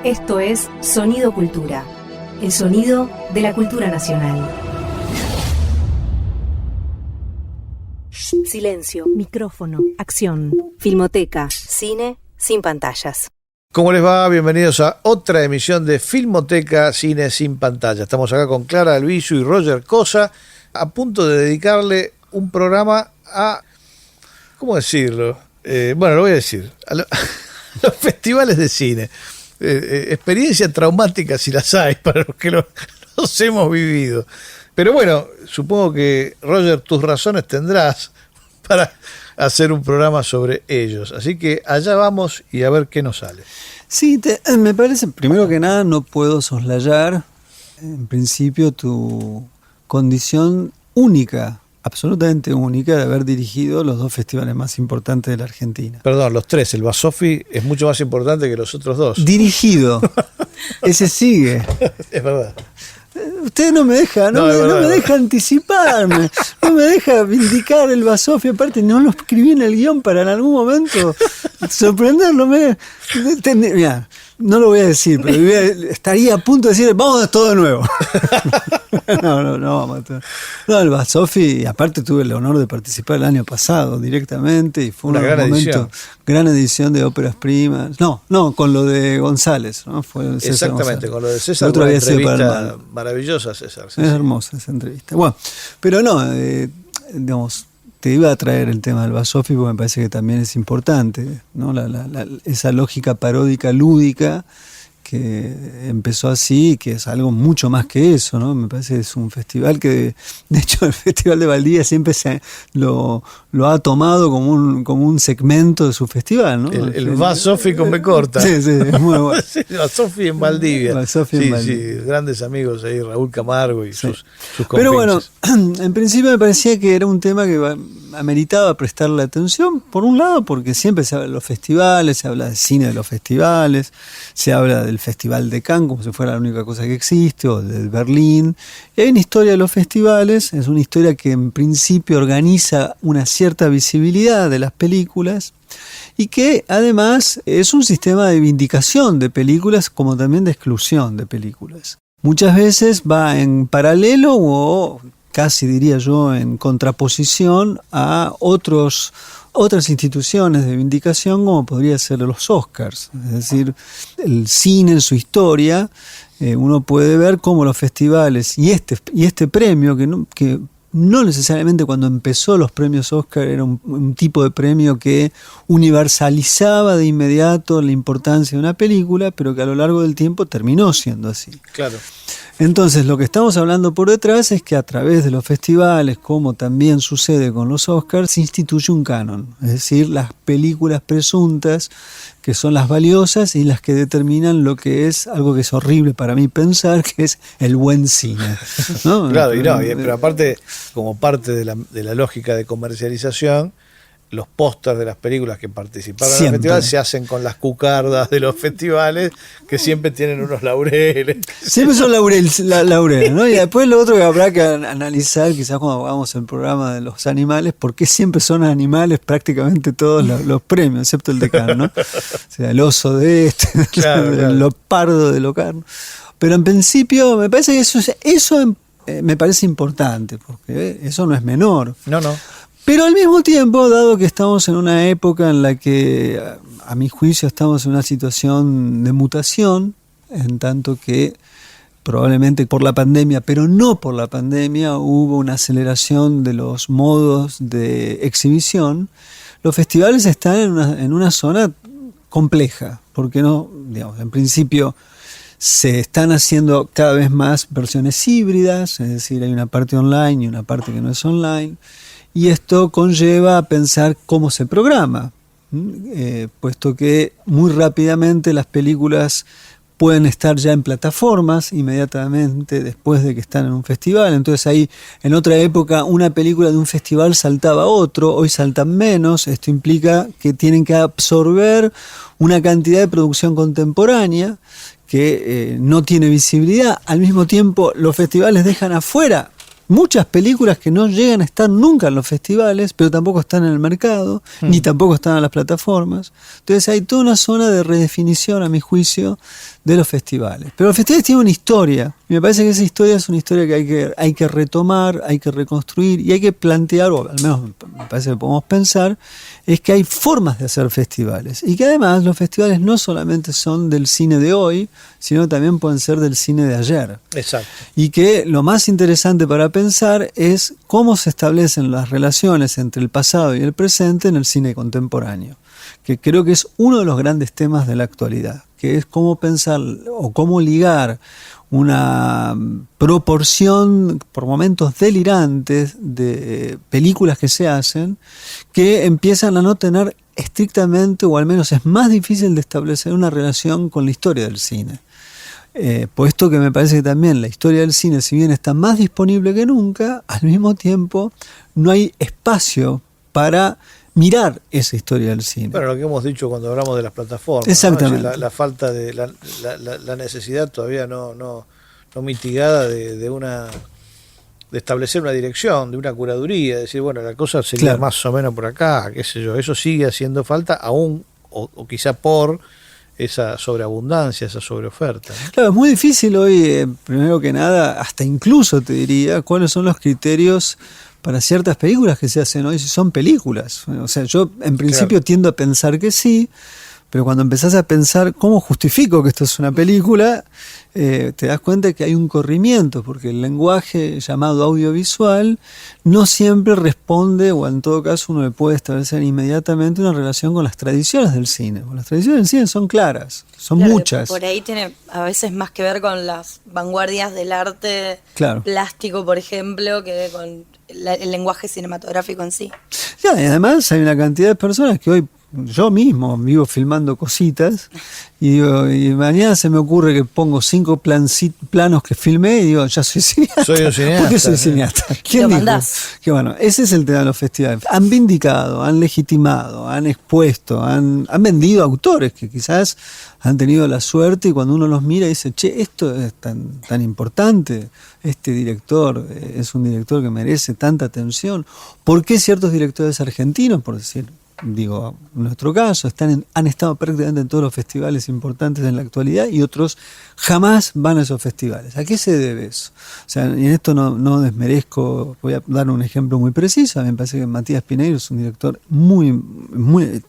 Esto es Sonido Cultura, el sonido de la cultura nacional. Silencio, micrófono, acción, filmoteca, cine sin pantallas. ¿Cómo les va? Bienvenidos a otra emisión de Filmoteca Cine sin pantalla. Estamos acá con Clara Albizu y Roger Cosa, a punto de dedicarle un programa a... ¿Cómo decirlo? Bueno, lo voy a decir. A los festivales de cine. Experiencia traumática si las hay, para los que los hemos vivido. Pero bueno, supongo que, Roger, tus razones tendrás para hacer un programa sobre ellos. Así que allá vamos y a ver qué nos sale. Sí, me parece, primero que nada, no puedo soslayar, en principio, tu condición única, absolutamente única, de haber dirigido los dos festivales más importantes de la Argentina. Perdón, los tres. El Basofi es mucho más importante que los otros dos. Dirigido. Ese sigue. Es verdad. Usted no me deja, no me deja anticiparme, no me deja vindicar el Basofi. Aparte, no lo escribí en el guión para en algún momento sorprenderlo. Mira, no lo voy a decir, pero estaría a punto de decir, vamos a todo de nuevo. No, vamos a todo. No, el Basofi, aparte tuve el honor de participar el año pasado directamente y fue una gran edición de óperas primas. No, con lo de González, ¿no? Fue César Exactamente, González. Con lo de César. Otro había sido entrevista maravillosa, César. Sí, es hermosa esa entrevista. Bueno, pero no, digamos, te iba a traer el tema del Basofi porque me parece que también es importante, ¿no? Esa lógica paródica lúdica que empezó así, que es algo mucho más que eso, ¿no? Me parece que es un festival que, de hecho, el Festival de Valdivia siempre lo ha tomado como un segmento de su festival, ¿no? El Basofi con B corta. Sí, es muy bueno. Sí, Basofi en Valdivia. Basofi en Valdivia. Sí, grandes amigos ahí, Raúl Camargo y sus compinches. Pero bueno, en principio me parecía que era un tema que ameritaba prestarle atención, por un lado, porque siempre se habla de los festivales, se habla de cine de los festivales, se habla del Festival de Cannes como si fuera la única cosa que existe, o del Berlín. Y hay una historia de los festivales, es una historia que en principio organiza una cierta visibilidad de las películas y que además es un sistema de vindicación de películas como también de exclusión de películas. Muchas veces va en paralelo o casi diría yo en contraposición a otras instituciones de vindicación como podría ser los Oscars. Es decir, el cine en su historia, uno puede ver cómo los festivales y este premio que no necesariamente cuando empezó los premios Oscar era un tipo de premio que universalizaba de inmediato la importancia de una película, pero que a lo largo del tiempo terminó siendo así. Claro. Entonces, lo que estamos hablando por detrás es que a través de los festivales, como también sucede con los Oscars, se instituye un canon, es decir, las películas presuntas, que son las valiosas y las que determinan lo que es algo que es horrible para mí pensar, que es el buen cine, ¿no? Claro, pero aparte, como parte de la lógica de comercialización, los pósters de las películas que participaron en los festivales se hacen con las cucardas de los festivales, que siempre tienen unos laureles. Siempre son laureles, ¿no? Y después lo otro que habrá que analizar, quizás cuando hagamos el programa de los animales, por qué siempre son animales prácticamente todos los premios, excepto el de Cannes, ¿no? O sea, el oso de claro. El leopardo de Locarno. Pero en principio me parece que eso me parece importante, porque eso no es menor. No. Pero al mismo tiempo, dado que estamos en una época en la que, a mi juicio, estamos en una situación de mutación, en tanto que probablemente por la pandemia, pero no por la pandemia, hubo una aceleración de los modos de exhibición, los festivales están en una zona compleja, porque no, digamos, en principio se están haciendo cada vez más versiones híbridas, es decir, hay una parte online y una parte que no es online. Y esto conlleva a pensar cómo se programa, puesto que muy rápidamente las películas pueden estar ya en plataformas inmediatamente después de que están en un festival. Entonces ahí, en otra época, una película de un festival saltaba a otro, hoy saltan menos. Esto implica que tienen que absorber una cantidad de producción contemporánea que no tiene visibilidad. Al mismo tiempo, los festivales dejan afuera muchas películas que no llegan a estar nunca en los festivales, pero tampoco están en el mercado, ni tampoco están en las plataformas. Entonces hay toda una zona de redefinición, a mi juicio, de los festivales. Pero los festivales tienen una historia, y me parece que esa historia es una historia que hay que retomar, hay que reconstruir, y hay que plantear, o al menos me parece que podemos pensar, es que hay formas de hacer festivales, y que además los festivales no solamente son del cine de hoy, sino también pueden ser del cine de ayer. Exacto. Y que lo más interesante para pensar es cómo se establecen las relaciones entre el pasado y el presente en el cine contemporáneo, que creo que es uno de los grandes temas de la actualidad, que es cómo pensar o cómo ligar una proporción por momentos delirantes de películas que se hacen que empiezan a no tener estrictamente, o al menos es más difícil de establecer una relación con la historia del cine. Puesto que me parece que también la historia del cine, si bien está más disponible que nunca, al mismo tiempo no hay espacio para mirar esa historia del cine. Bueno, lo que hemos dicho cuando hablamos de las plataformas. Exactamente. ¿No? La falta de la necesidad todavía no mitigada de establecer una dirección, de una curaduría, de decir, bueno, la cosa sería más o menos por acá, qué sé yo. Eso sigue haciendo falta aún, o quizá por esa sobreabundancia, esa sobreoferta, ¿no? Claro, es muy difícil hoy, primero que nada, hasta incluso te diría, cuáles son los criterios para ciertas películas que se hacen hoy, si son películas. O sea, yo en principio tiendo a pensar que sí, pero cuando empezás a pensar cómo justifico que esto es una película, te das cuenta que hay un corrimiento, porque el lenguaje llamado audiovisual no siempre responde, o en todo caso uno le puede establecer inmediatamente una relación con las tradiciones del cine. Las tradiciones del cine son claras, son muchas. Por ahí tiene a veces más que ver con las vanguardias del arte plástico, por ejemplo, que con el lenguaje cinematográfico en sí. Ya, y además hay una cantidad de personas que hoy, yo mismo vivo filmando cositas y digo, y mañana se me ocurre que pongo 5 planos que filmé y digo, ya soy cineasta. Soy un cineasta. ¿Por qué soy cineasta? ¿Quién dijo? Que bueno, ese es el tema de los festivales. Han vindicado, han legitimado, han expuesto, han vendido autores que quizás han tenido la suerte, y cuando uno los mira dice, che, esto es tan importante, este director es un director que merece tanta atención. ¿Por qué ciertos directores argentinos, por decir, digo, en nuestro caso, han estado prácticamente en todos los festivales importantes en la actualidad, y otros jamás van a esos festivales? ¿A qué se debe eso? O sea, y en esto no desmerezco, voy a dar un ejemplo muy preciso. A mí me parece que Matías Pineiro es un director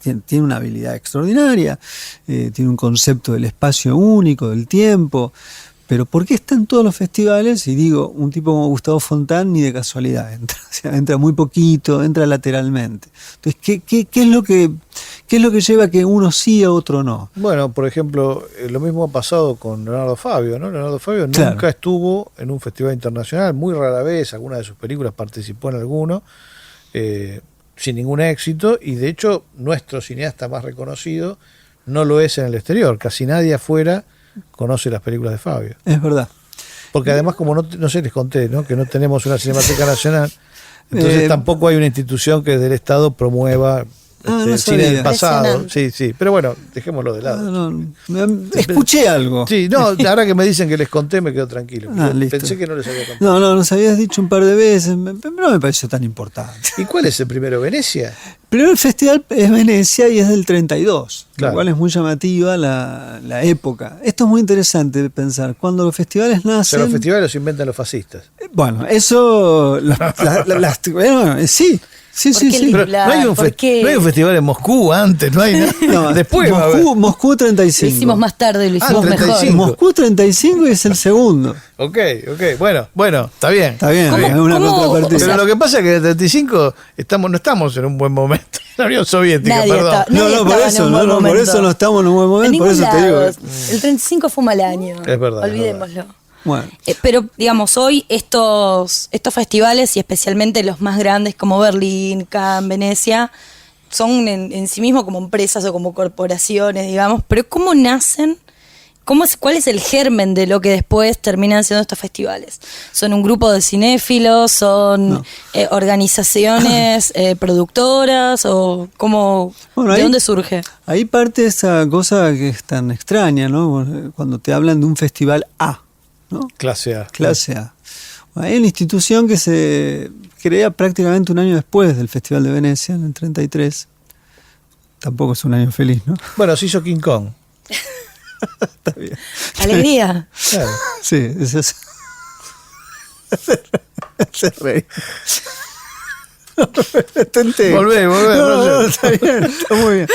tiene una habilidad extraordinaria, tiene un concepto del espacio único, del tiempo. Pero ¿por qué está en todos los festivales? Y digo, un tipo como Gustavo Fontán ni de casualidad entra. O sea, entra muy poquito, entra lateralmente. Entonces, ¿qué es lo que lleva a que uno sí a otro no? Bueno, por ejemplo, lo mismo ha pasado con Leonardo Fabio, ¿no? Leonardo Fabio nunca estuvo en un festival internacional, muy rara vez, alguna de sus películas participó en alguno, sin ningún éxito, y de hecho nuestro cineasta más reconocido no lo es en el exterior. Casi nadie afuera conoce las películas de Fabio. Es verdad. Porque además, como no sé, les conté, ¿no?, que no tenemos una Cinemateca Nacional, entonces tampoco hay una institución que desde el Estado promueva el cine del pasado. Sí, pero bueno, dejémoslo de lado. Escuché algo. Sí, ahora que me dicen que les conté me quedo tranquilo. Pensé que no les había contado. No, nos habías dicho un par de veces, pero no me pareció tan importante. ¿Y cuál es el primero? ¿Venecia? Primero el festival es Venecia y es del 32, lo cual es muy llamativa la época. Esto es muy interesante de pensar. Cuando los festivales nacen... Pero los festivales los inventan los fascistas. Bueno, eso... sí. Pero no hay un festival en Moscú antes, no hay nada. No, después Moscú 35. Lo hicimos más tarde, lo hicimos mejor. Moscú 35 es el segundo. Ok, bueno, está bien. Está bien, es una contrapartida. Pero lo que pasa es que en el 35 no estamos en un buen momento. La Unión Soviética, perdón. Por eso no estamos en un buen momento, por eso te digo. El 35 fue un mal año. Es verdad. Olvidémoslo. Bueno. Pero, digamos, hoy estos festivales, y especialmente los más grandes como Berlín, Cannes, Venecia, son en sí mismos como empresas o como corporaciones, digamos. Pero ¿cómo nacen? ¿Cuál es el germen de lo que después terminan siendo estos festivales? ¿Son un grupo de cinéfilos? ¿Son organizaciones productoras? ¿O de dónde surge? Ahí parte esa cosa que es tan extraña, ¿no? Cuando te hablan de un festival A, ¿no? Clase A. Hay una institución que se crea prácticamente un año después del Festival de Venecia, en el 33. Tampoco es un año feliz, ¿no? Bueno, se hizo King Kong. Está bien. Alegría. Claro. Sí, eso es. Se reí. Volvé, Roger. Está bien, está muy bien.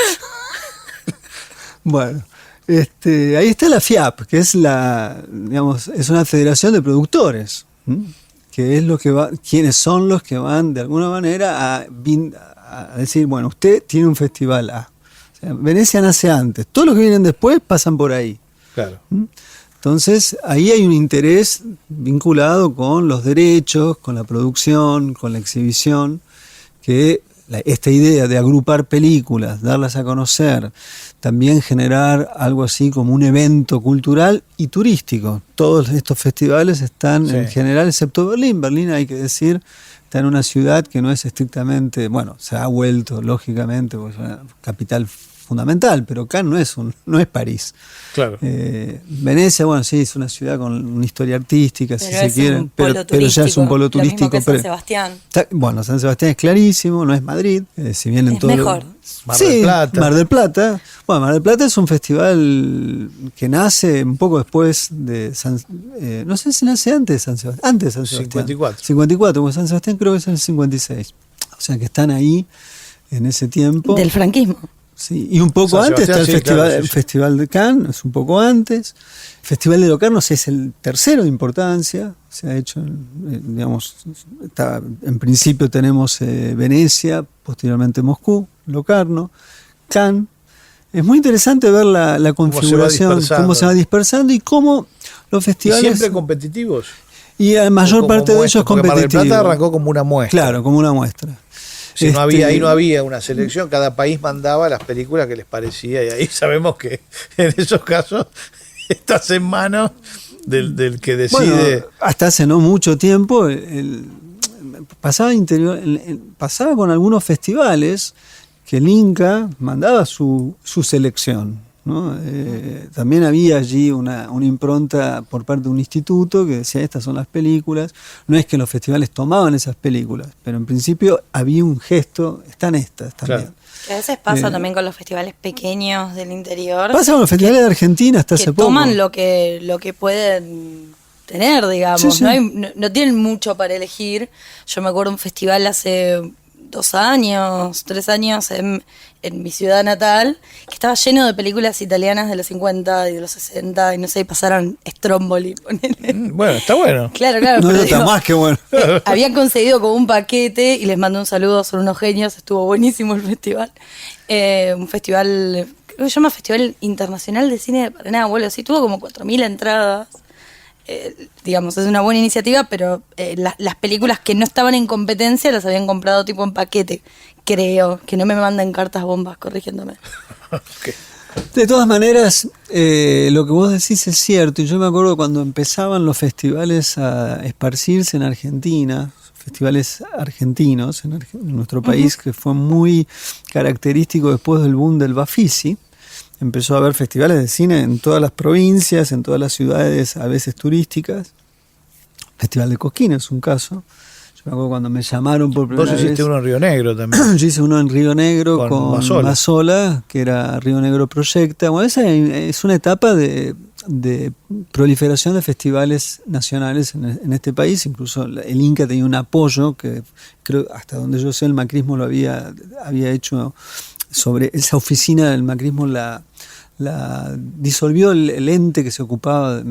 Bueno, ahí está la FIAP, que es es una federación de productores, ¿m? Que es lo que va, quienes son los que van de alguna manera a decir, bueno, usted tiene un festival A. O sea, Venecia nace antes, todos los que vienen después pasan por ahí. Claro. ¿M? Entonces, ahí hay un interés vinculado con los derechos, con la producción, con la exhibición, que esta idea de agrupar películas, darlas a conocer, también generar algo así como un evento cultural y turístico. Todos estos festivales están Sí. en general, excepto Berlín. Berlín, hay que decir, está en una ciudad que no es estrictamente, bueno, se ha vuelto lógicamente, porque es una capital fundamental, pero Cannes no es París. Claro. Venecia, bueno, sí, es una ciudad con una historia artística, si se quiere, pero ya es un polo turístico. Lo mismo que San Sebastián. Bueno, San Sebastián es clarísimo, no es Madrid, si bien en Es todo. mejor. Mar del Plata. Mar del Plata. Bueno, Mar del Plata es un festival que nace un poco después de no sé si nace antes de San Sebastián. Antes de San Sebastián. 54. 54, porque San Sebastián creo que es en el 56. O sea que están ahí en ese tiempo. Del franquismo. Sí, y un poco San antes está el Sebastián, sí, festival, claro, sí, el sí. Festival de Cannes, es un poco antes. El Festival de Locarnos es el tercero de importancia, se ha hecho, digamos, en principio tenemos Venecia, posteriormente Moscú, Locarno, Cannes. Es muy interesante ver la configuración, cómo se va dispersando y cómo los ¿Y festivales... siempre competitivos? Y la mayor Como parte de ellos muestra, porque Mar del competitivos. Plata arrancó como una muestra. Claro, como una muestra. Si ahí no había una selección, cada país mandaba las películas que les parecía, y ahí sabemos que en esos casos estás en manos del que decide. Bueno, hasta hace no mucho tiempo pasaba con algunos festivales que el Inca mandaba su selección, ¿no? También había allí una impronta por parte de un instituto que decía estas son las películas. No es que los festivales tomaban esas películas, pero en principio había un gesto, están estas también. Claro. Que a veces pasa también con los festivales pequeños del interior. Pasa con los festivales de Argentina hasta que hace poco. toman lo que pueden tener, digamos. Sí, sí. No tienen mucho para elegir. Yo me acuerdo de un festival hace 2 años, 3 años en mi ciudad natal, que estaba lleno de películas italianas de los 50 y de los 60, y no sé, pasaron Stromboli. Ponele. Bueno, está bueno. Claro, No, pero está digo, más que bueno. habían conseguido como un paquete y les mando un saludo, son unos genios, estuvo buenísimo el festival. Un festival, creo que se llama Festival Internacional de Cine de Paraná, bueno, así tuvo como 4.000 entradas. Digamos, es una buena iniciativa, pero las películas que no estaban en competencia las habían comprado tipo en paquete, creo, que no me manden cartas bombas corrigiéndome. Okay. De todas maneras, lo que vos decís es cierto, y yo me acuerdo cuando empezaban los festivales a esparcirse en Argentina, festivales argentinos en nuestro país, que fue muy característico después del boom del Bafisi. Empezó a haber festivales de cine en todas las provincias, en todas las ciudades, a veces turísticas. Festival de Cosquín es un caso. Yo me acuerdo cuando me llamaron por primera Vos vez. hiciste uno en Río Negro también. Yo hice uno en Río Negro con Mazzola. Mazzola, que era Río Negro Proyecta. Bueno, esa es una etapa de proliferación de festivales nacionales en este país. Incluso el Inca tenía un apoyo que creo, hasta donde yo sé, el macrismo lo había hecho sobre esa oficina del macrismo, la disolvió el ente que se ocupaba,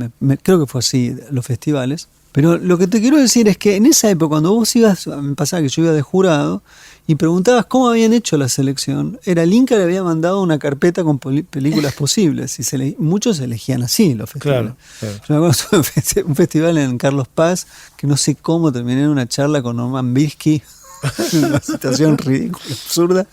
creo que fue así, los festivales. Pero lo que te quiero decir es que en esa época, cuando vos ibas, me pasaba que yo iba de jurado y preguntabas cómo habían hecho la selección, era el Inca le había mandado una carpeta con películas posibles y muchos elegían así los festivales. Claro. Yo me acuerdo de un festival en Carlos Paz, que no sé cómo terminé en una charla con Norman Birsky, una situación ridícula, absurda.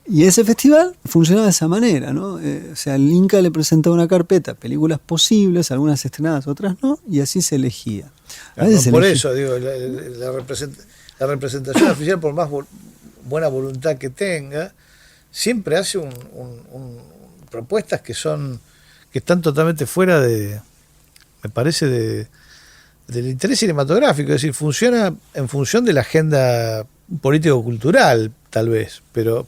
Y ese festival funcionaba de esa manera, ¿no? O sea, el Inca le presentaba una carpeta, películas posibles, algunas estrenadas, otras no, y así se elegía. A veces Por elegía. eso, digo, la representación oficial, por más buena voluntad que tenga, siempre hace propuestas que están totalmente fuera me parece, del interés cinematográfico. Es decir, funciona en función de la agenda político-cultural, tal vez, pero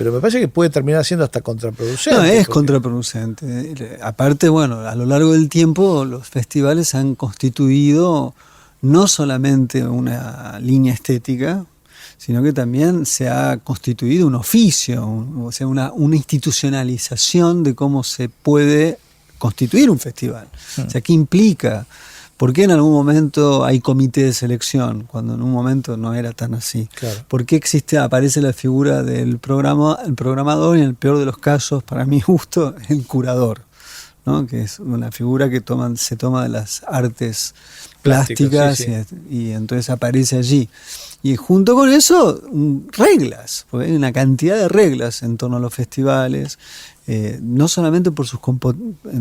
pero me parece que puede terminar siendo hasta contraproducente. No, es porque... contraproducente. Aparte, bueno, a lo largo del tiempo los festivales han constituido no solamente una línea estética, sino que también se ha constituido un oficio, o sea, una institucionalización de cómo se puede constituir un festival. O sea, ¿qué implica? ¿Por qué en algún momento hay comité de selección, cuando en un momento no era tan así? Claro. ¿Por qué aparece la figura del programador y en el peor de los casos, para mi gusto, el curador, ¿no? Que es una figura que se toma de las artes plásticas, sí. y entonces aparece allí. Y junto con eso, reglas, porque hay una cantidad de reglas en torno a los festivales, no solamente en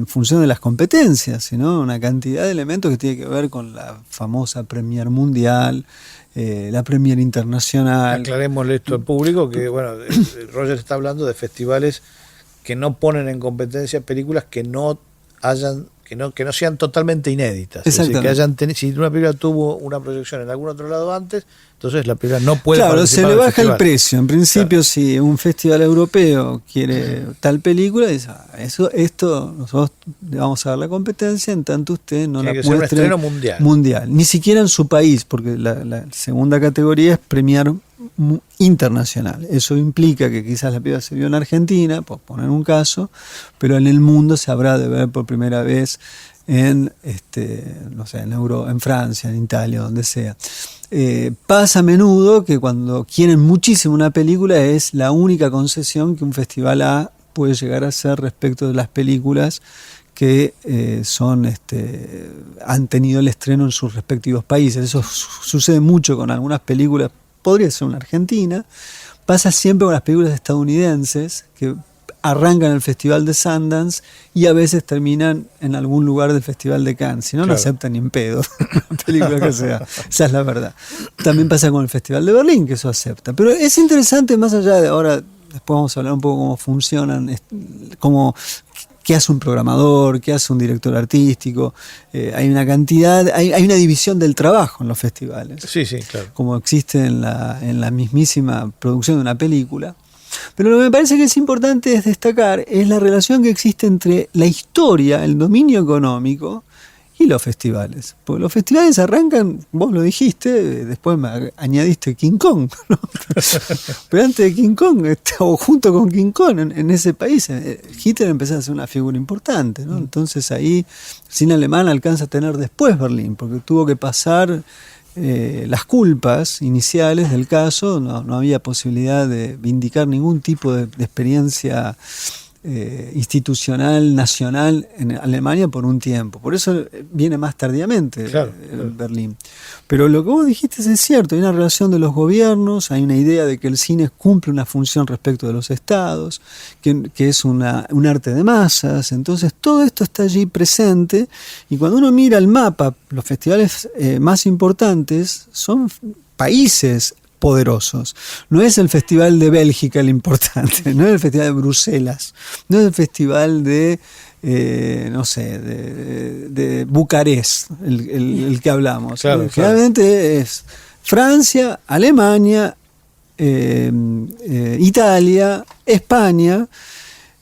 función de las competencias, sino una cantidad de elementos que tienen que ver con la famosa Premier Mundial, la Premier Internacional. Aclarémosle esto al público, que bueno, Roger está hablando de festivales que no ponen en competencia películas que no sean totalmente inéditas. Es decir, que hayan si una película tuvo una proyección en algún otro lado antes, entonces la película no puede participar. Claro, se le baja el precio. En principio, si un festival europeo quiere tal película, dice, esto nosotros le vamos a dar la competencia, en tanto usted no la muestre. Tiene que ser un estreno mundial. Ni siquiera en su país, porque la segunda categoría es premiar internacional. Eso implica que quizás la película se vio en Argentina, por poner un caso, pero en el mundo se habrá de ver por primera vez en Francia, en Italia, donde sea. Pasa a menudo que cuando quieren muchísimo una película es la única concesión que un festival puede llegar a hacer respecto de las películas que han tenido el estreno en sus respectivos países. Eso sucede mucho con algunas películas, podría ser una argentina, pasa siempre con las películas estadounidenses que arrancan el Festival de Sundance y a veces terminan en algún lugar del Festival de Cannes, si no, no aceptan ni en pedo la película que sea, esa es la verdad. También pasa con el Festival de Berlín, que eso acepta, pero es interesante, más allá de ahora, después vamos a hablar un poco cómo funcionan, qué hace un programador, qué hace un director artístico. Hay una cantidad, hay una división del trabajo en los festivales. Sí, claro. Como existe en la mismísima producción de una película. Pero lo que me parece que es importante es destacar es la relación que existe entre la historia, el dominio económico y los festivales. Porque los festivales arrancan, vos lo dijiste, después me añadiste King Kong, ¿no? Pero antes de King Kong, o junto con King Kong, en ese país, Hitler empezó a ser una figura importante, ¿no? Entonces ahí, el cine alemán alcanza a tener después Berlín, porque tuvo que pasar las culpas iniciales del caso, no había posibilidad de vindicar ningún tipo de experiencia institucional, nacional en Alemania por un tiempo. Por eso viene más tardíamente Berlín. Pero lo que vos dijiste es cierto, hay una relación de los gobiernos, hay una idea de que el cine cumple una función respecto de los estados, que es un arte de masas, entonces todo esto está allí presente, y cuando uno mira el mapa, los festivales más importantes son países poderosos. No es el Festival de Bélgica el importante, no es el Festival de Bruselas, no es el Festival de de Bucarest, el que hablamos. Generalmente es Francia, Alemania, Italia, España,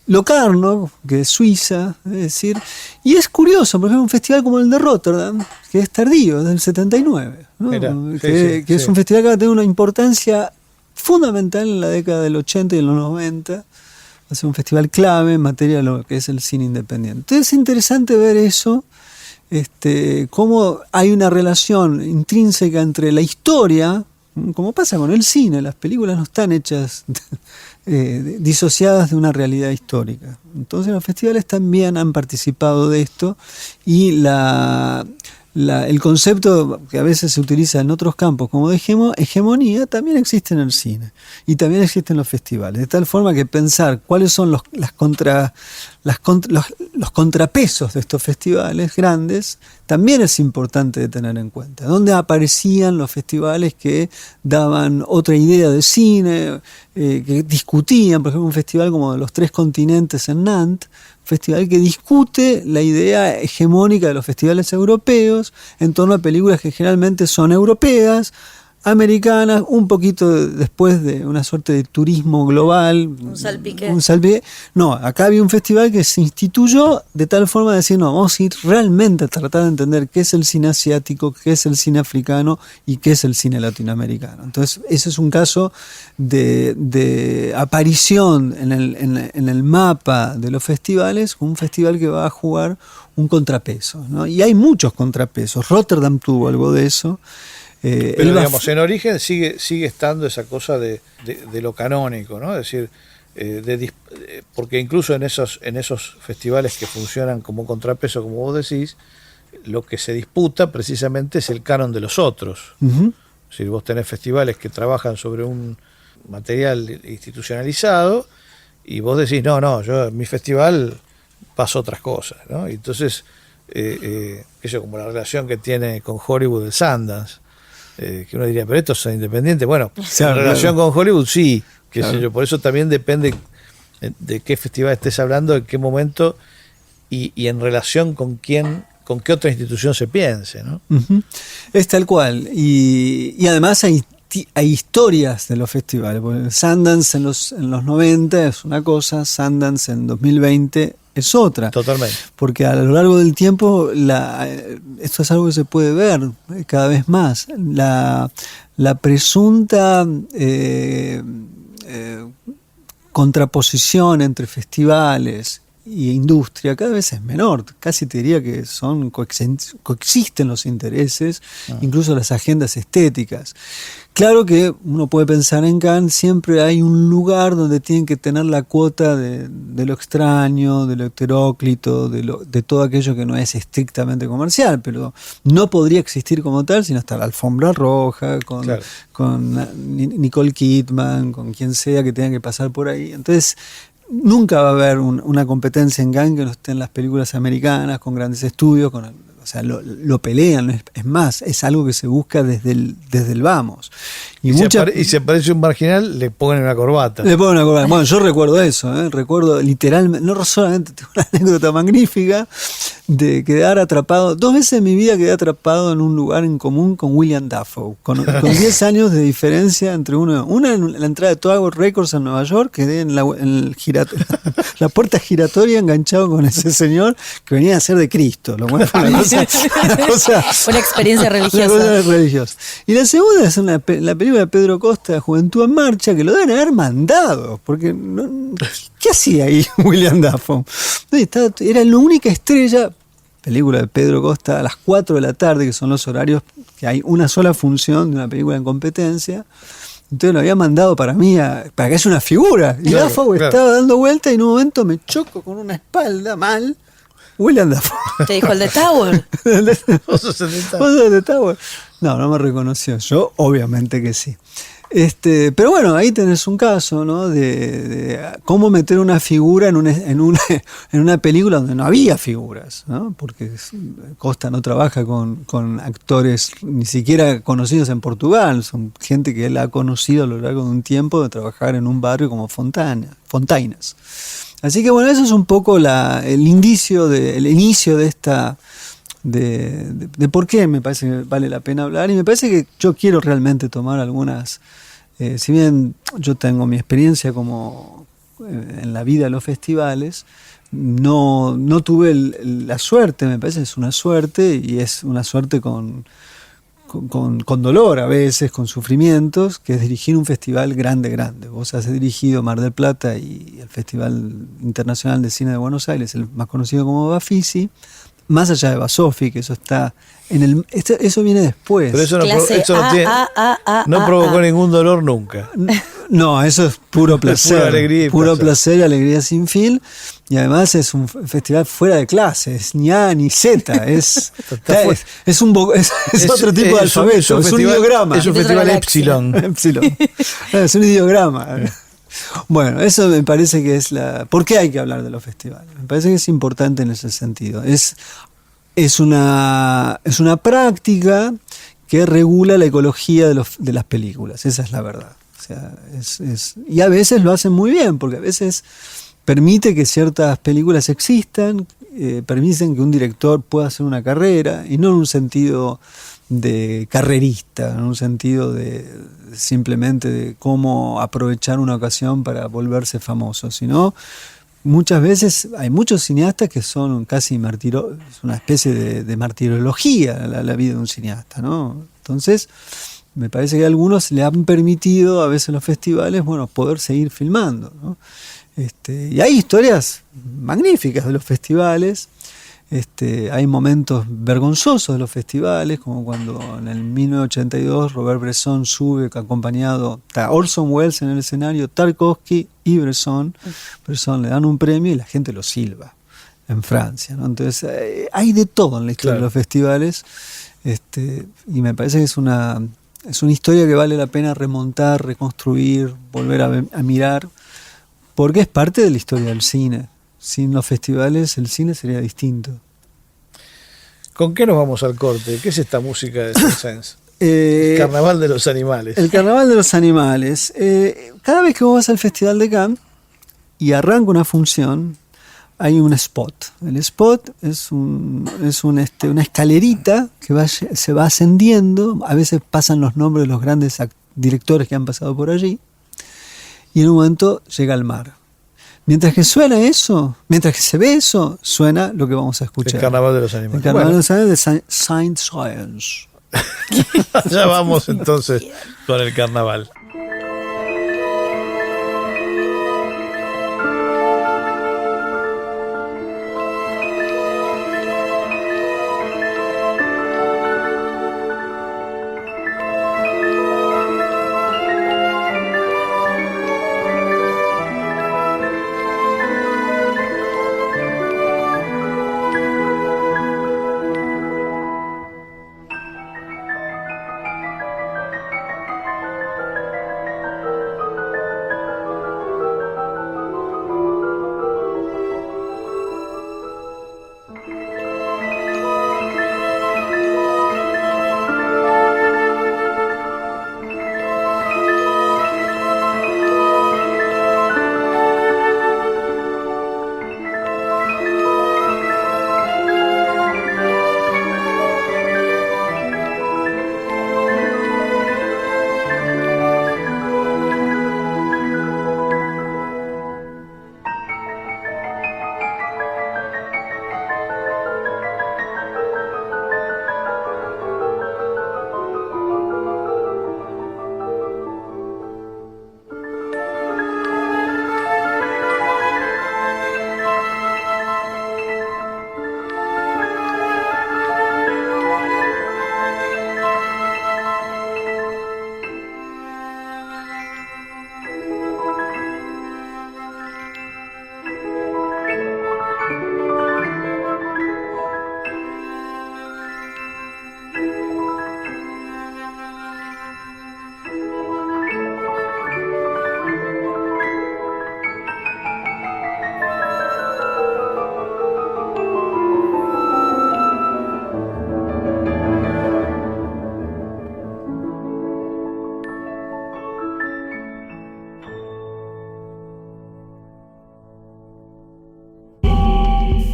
Locarno, que es Suiza, es decir, y es curioso, por ejemplo, un festival como el de Rotterdam, que es tardío, es del 79, ¿no? que es un festival que va a tener una importancia fundamental en la década del 80 y en los 90, va a ser un festival clave en materia de lo que es el cine independiente. Entonces es interesante ver eso, cómo hay una relación intrínseca entre la historia, como pasa con el cine, las películas no están hechas disociadas de una realidad histórica. Entonces los festivales también han participado de esto, y el concepto que a veces se utiliza en otros campos como de hegemonía también existe en el cine y también existe en los festivales, de tal forma que pensar cuáles son los contrapesos de estos festivales grandes también es importante de tener en cuenta. ¿Dónde aparecían los festivales que daban otra idea de cine, que discutían? Por ejemplo, un festival como de los 3 continentes en Nantes, festival que discute la idea hegemónica de los festivales europeos en torno a películas que generalmente son europeas, americanas, un poquito después de una suerte de turismo global. Un salpique. No, acá había un festival que se instituyó de tal forma de decir, no, vamos a ir realmente a tratar de entender qué es el cine asiático, qué es el cine africano y qué es el cine latinoamericano. Entonces, ese es un caso de aparición en el mapa de los festivales, un festival que va a jugar un contrapeso, ¿no? Y hay muchos contrapesos. Rotterdam tuvo algo de eso. Pero digamos, en origen sigue estando esa cosa de lo canónico, ¿no? Es decir, porque incluso en esos festivales que funcionan como contrapeso, como vos decís, lo que se disputa precisamente es el canon de los otros. Uh-huh. Es decir, vos tenés festivales que trabajan sobre un material institucionalizado y vos decís, no, yo en mi festival paso otras cosas, ¿no? Y entonces, eso como la relación que tiene con Hollywood el Sundance, que uno diría, pero estos son independientes. Bueno, claro, en relación con Hollywood sí, claro. sé yo, por eso también depende de qué festival estés hablando, en qué momento y en relación con qué otra institución se piense, ¿no? Uh-huh. Es tal cual. Y además hay historias de los festivales. Porque Sundance en los 90 es una cosa, Sundance en 2020 es otra. Totalmente. Porque a lo largo del tiempo esto es algo que se puede ver cada vez más. La presunta contraposición entre festivales y industria cada vez es menor. Casi te diría que coexisten los intereses, incluso las agendas estéticas. Claro que uno puede pensar en Cannes, siempre hay un lugar donde tienen que tener la cuota de lo extraño, de lo heteróclito, de todo aquello que no es estrictamente comercial, pero no podría existir como tal, sino hasta la alfombra roja, con Nicole Kidman, con quien sea que tenga que pasar por ahí. Entonces, nunca va a haber una competencia en Cannes que no esté en las películas americanas, con grandes estudios, o sea, lo pelean, es más, es algo que se busca desde el vamos. Y si aparece un marginal, le ponen una corbata. Bueno, yo recuerdo eso, recuerdo literalmente, no solamente tengo una anécdota magnífica de quedar atrapado, 2 veces en mi vida quedé atrapado en un lugar en común con William Dafoe, con 10 años de diferencia entre una en la entrada de Tower Records en Nueva York, quedé en la puerta giratoria enganchado con ese señor que venía a ser de Cristo, lo cual fue una experiencia religiosa. Una cosa religiosa. Y la segunda es la película de Pedro Costa, Juventud en Marcha, que lo deben haber mandado, porque ¿qué hacía ahí William Dafoe? Era la única estrella, película de Pedro Costa, a las 4 de la tarde, que son los horarios que hay una sola función de una película en competencia. Entonces lo había mandado para mí, para que haya una figura. Y Dafoe estaba dando vuelta y en un momento me choco con una espalda mal. William Dafoe. Te dijo el de Tower. ¿Vos sos el de Tower? No me reconoció. Yo, obviamente que sí. Pero bueno, ahí tenés un caso, ¿no? De cómo meter una figura en una película donde no había figuras, ¿no? Porque Costa no trabaja con actores ni siquiera conocidos en Portugal, son gente que él ha conocido a lo largo de un tiempo de trabajar en un barrio como Fontainas. Así que bueno, eso es un poco el inicio de esta de por qué me parece que vale la pena hablar, y me parece que yo quiero realmente tomar algunas, si bien yo tengo mi experiencia como en la vida de los festivales, no tuve la suerte, me parece que es una suerte, y es una suerte con dolor a veces, con sufrimientos, que es dirigir un festival grande. Vos has dirigido Mar del Plata y el Festival Internacional de Cine de Buenos Aires, el más conocido como Bafisi, más allá de Basofi, que eso está eso viene después. Pero eso no provocó ningún dolor nunca. No, eso es puro placer. Pura alegría placer y alegría sin fin. Y además es un festival fuera de clase, es ni A ni Z, es otro tipo de alfabeto, es un ideograma. Es un festival Epsilon. Es un ideograma. Bueno, eso me parece que es ¿por qué hay que hablar de los festivales? Me parece que es importante en ese sentido. Es una práctica que regula la ecología de las películas, esa es la verdad. O sea, y a veces lo hacen muy bien, porque a veces permite que ciertas películas existan, permiten que un director pueda hacer una carrera, y no en un sentido de carrerista, en un sentido de simplemente de cómo aprovechar una ocasión para volverse famoso, sino muchas veces hay muchos cineastas que son casi es una especie de martirología la vida de un cineasta, ¿no? Entonces, me parece que a algunos le han permitido a veces los festivales, bueno, poder seguir filmando, ¿no? Y hay historias magníficas de los festivales. Hay momentos vergonzosos de los festivales, como cuando en el 1982 Robert Bresson sube acompañado, está Orson Welles en el escenario, Tarkovsky y Bresson. Bresson le dan un premio y la gente lo silba en Francia, ¿no? Entonces hay de todo en la historia de los festivales, y me parece que es una historia que vale la pena remontar, reconstruir, volver a mirar, porque es parte de la historia del cine. Sin los festivales el cine sería distinto. ¿Con qué nos vamos al corte? ¿Qué es esta música de Saint-Saëns? El Carnaval de los Animales. El Carnaval de los Animales. Cada vez que vos vas al Festival de Cannes y arranca una función, hay un spot. El spot es una escalerita que se va ascendiendo. A veces pasan los nombres de los grandes directores que han pasado por allí. Y en un momento llega al mar. Mientras que suena eso, mientras que se ve eso, suena lo que vamos a escuchar. El Carnaval de los Animales. El Carnaval de los Animales de Saint-Saëns. Ya vamos entonces con el carnaval.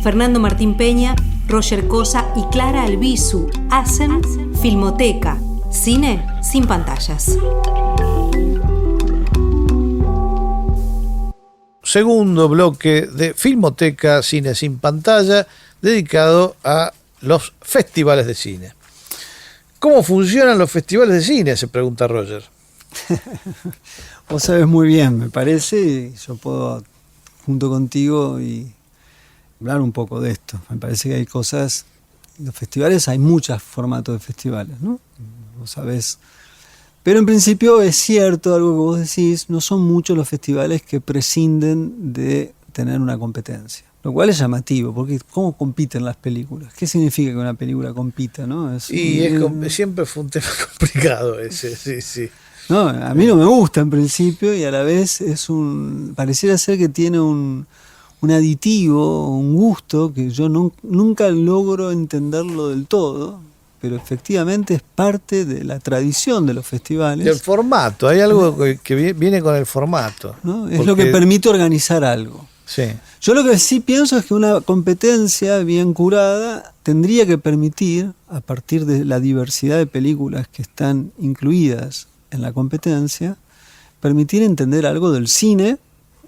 Fernando Martín Peña, Roger Cosa y Clara Albizu hacen Filmoteca, cine sin pantallas. Segundo bloque de Filmoteca, cine sin pantalla, dedicado a los festivales de cine. ¿Cómo funcionan los festivales de cine?, se pregunta Roger. Vos sabés muy bien, me parece, y yo puedo, junto contigo, y hablar un poco de esto. Me parece que hay cosas, los festivales, hay muchos formatos de festivales, ¿no? Vos sabés. Pero en principio es cierto, algo que vos decís, no son muchos los festivales que prescinden de tener una competencia. Lo cual es llamativo, porque ¿cómo compiten las películas? ¿Qué significa que una película compita, no? Siempre fue un tema complicado ese, sí. No, a mí no me gusta en principio, y a la vez pareciera ser que tiene un aditivo, un gusto que yo nunca logro entenderlo del todo, pero efectivamente es parte de la tradición de los festivales. El formato, hay algo que viene con el formato. ¿No? Es lo que permite organizar algo. Sí. Yo lo que sí pienso es que una competencia bien curada tendría que permitir, a partir de la diversidad de películas que están incluidas en la competencia, permitir entender algo del cine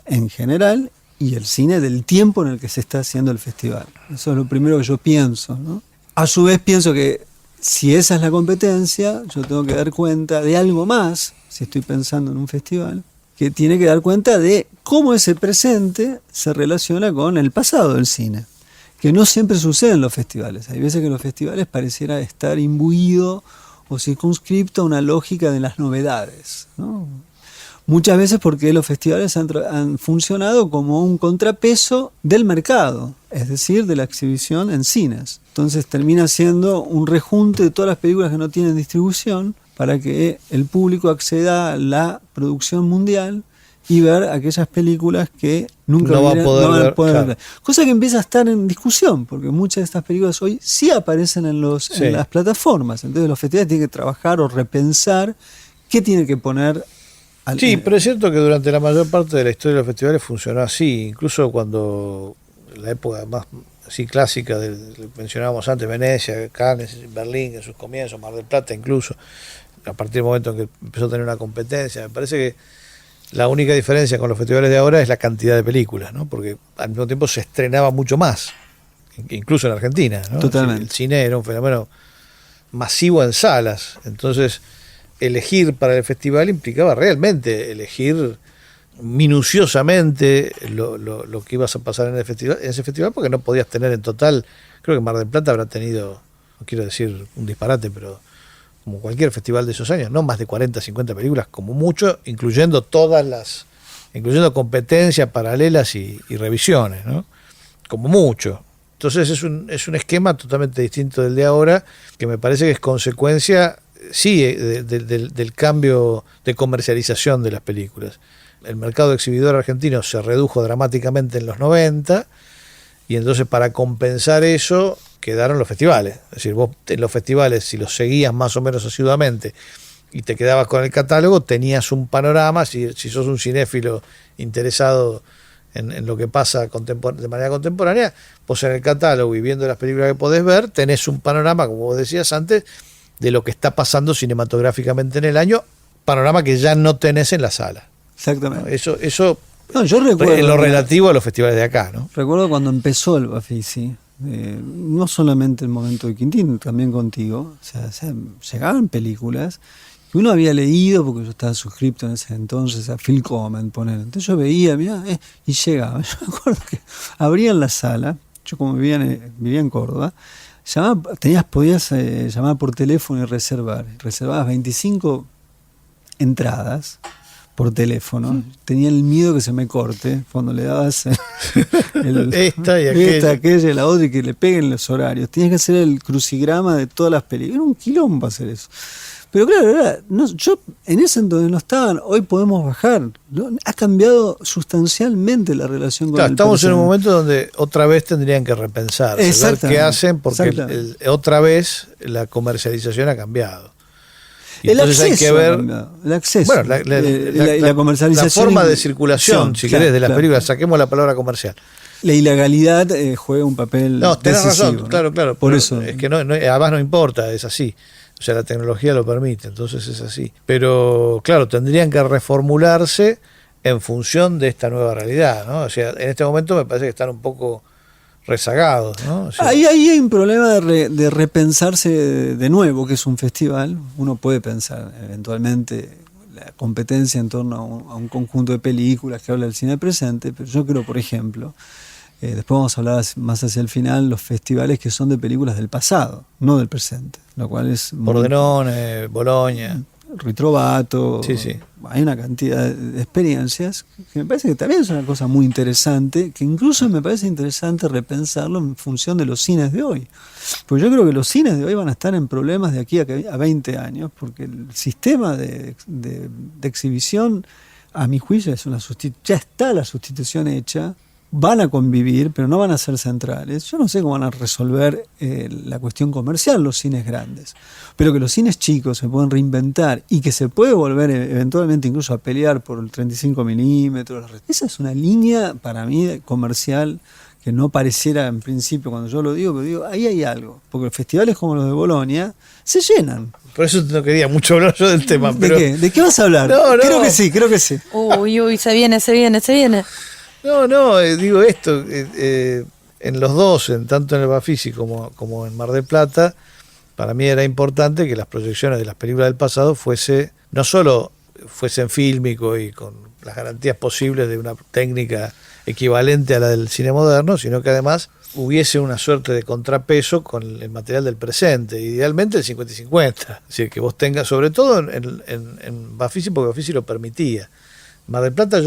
en general y el cine del tiempo en el que se está haciendo el festival. Eso es lo primero que yo pienso, ¿no? A su vez pienso que si esa es la competencia, yo tengo que dar cuenta de algo más, si estoy pensando en un festival, que tiene que dar cuenta de cómo ese presente se relaciona con el pasado del cine, que no siempre sucede en los festivales. Hay veces que los festivales pareciera estar imbuido o circunscripto a una lógica de las novedades, ¿no? Muchas veces porque los festivales han funcionado como un contrapeso del mercado, es decir, de la exhibición en cines. Entonces termina siendo un rejunte de todas las películas que no tienen distribución para que el público acceda a la producción mundial y ver aquellas películas que nunca no va a poder ver. Ver. Cosa que empieza a estar en discusión, porque muchas de estas películas hoy sí aparecen en las plataformas. Entonces los festivales tienen que trabajar o repensar qué tiene que poner. Sí, pero es cierto que durante la mayor parte de la historia de los festivales funcionó así, incluso cuando la época más así clásica, mencionábamos antes, Venecia, Cannes, Berlín en sus comienzos, Mar del Plata incluso, a partir del momento en que empezó a tener una competencia, me parece que la única diferencia con los festivales de ahora es la cantidad de películas, ¿no? Porque al mismo tiempo se estrenaba mucho más, incluso en Argentina, ¿no? Totalmente. El cine era un fenómeno masivo en salas, entonces elegir para el festival implicaba realmente elegir minuciosamente lo que ibas a pasar en ese festival, porque no podías tener en total, creo que Mar del Plata habrá tenido, no quiero decir un disparate, pero como cualquier festival de esos años, no más de 40, 50 películas, como mucho, incluyendo competencias paralelas y revisiones, ¿no? Como mucho. Entonces es un esquema totalmente distinto del de ahora, que me parece que es consecuencia, sí, del cambio de comercialización de las películas. El mercado exhibidor argentino se redujo dramáticamente en los 90, y entonces para compensar eso quedaron los festivales. Es decir, vos en los festivales, si los seguías más o menos asiduamente y te quedabas con el catálogo, tenías un panorama. Si sos un cinéfilo interesado en lo que pasa de manera contemporánea, vos en el catálogo y viendo las películas que podés ver, tenés un panorama, como vos decías antes, de lo que está pasando cinematográficamente en el año, panorama que ya no tenés en la sala. Exactamente. Eso No, yo recuerdo, en lo relativo a los festivales de acá, ¿no? Recuerdo cuando empezó el Bafisi, no solamente el momento de Quintín, también contigo, o sea, llegaban películas que uno había leído, porque yo estaba suscripto en ese entonces a Phil Comment, poner. Entonces yo veía, mirá, y llegaba. Yo me acuerdo que abrían la sala, yo como vivía en Córdoba, podías llamar por teléfono y reservar. Reservabas 25 entradas por teléfono. Tenía el miedo que se me corte cuando le dabas esta y aquella y la otra, y que le peguen los horarios. Tenías que hacer el crucigrama de todas las películas. Era un quilombo hacer eso. Pero claro, yo en ese entonces no estaban. Hoy podemos bajar. Ha cambiado sustancialmente la relación con el estamos presente. en un momento donde otra vez tendrían que repensar, ver qué hacen, porque otra vez la comercialización ha cambiado. El acceso, el acceso, bueno, la comercialización, la forma de circulación, si querés, de las películas, saquemos la palabra comercial. La ilegalidad juega un papel tenés decisivo, razón, ¿no? Claro. Por eso. Es que además no importa, es así. O sea, la tecnología lo permite, entonces es así. Pero, claro, tendrían que reformularse en función de esta nueva realidad, ¿no? O sea, en este momento me parece que están un poco rezagados, ¿no? O sea, ahí hay un problema de repensarse de nuevo, que es un festival. Uno puede pensar eventualmente la competencia en torno a un conjunto de películas que habla del cine presente, pero yo creo, por ejemplo, después vamos a hablar más hacia el final, los festivales que son de películas del pasado, no del presente, lo cual es... Pordenone, Boloña, Ritrovato, sí. Hay una cantidad de experiencias que me parece que también es una cosa muy interesante, que incluso me parece interesante repensarlo en función de los cines de hoy. Porque yo creo que los cines de hoy van a estar en problemas de aquí a 20 años, porque el sistema de exhibición, a mi juicio, ya está la sustitución hecha van a convivir, pero no van a ser centrales. Yo no sé cómo van a resolver la cuestión comercial los cines grandes, pero que los cines chicos se pueden reinventar y que se puede volver eventualmente incluso a pelear por el 35 milímetros. Esa es una línea para mí comercial que no pareciera en principio cuando yo lo digo, pero digo, ahí hay algo, porque festivales como los de Bolonia se llenan. Por eso no quería mucho hablar yo del tema. Pero... ¿De qué vas a hablar? No. Creo que sí. Uy, se viene. No, digo esto, en los dos, tanto en el Bafisi como en Mar del Plata, para mí era importante que las proyecciones de las películas del pasado no solo fuesen fílmico y con las garantías posibles de una técnica equivalente a la del cine moderno, sino que además hubiese una suerte de contrapeso con el material del presente, idealmente el 50 y 50, es decir, que vos tengas, sobre todo en Bafisi, porque Bafisi lo permitía. Mar del Plata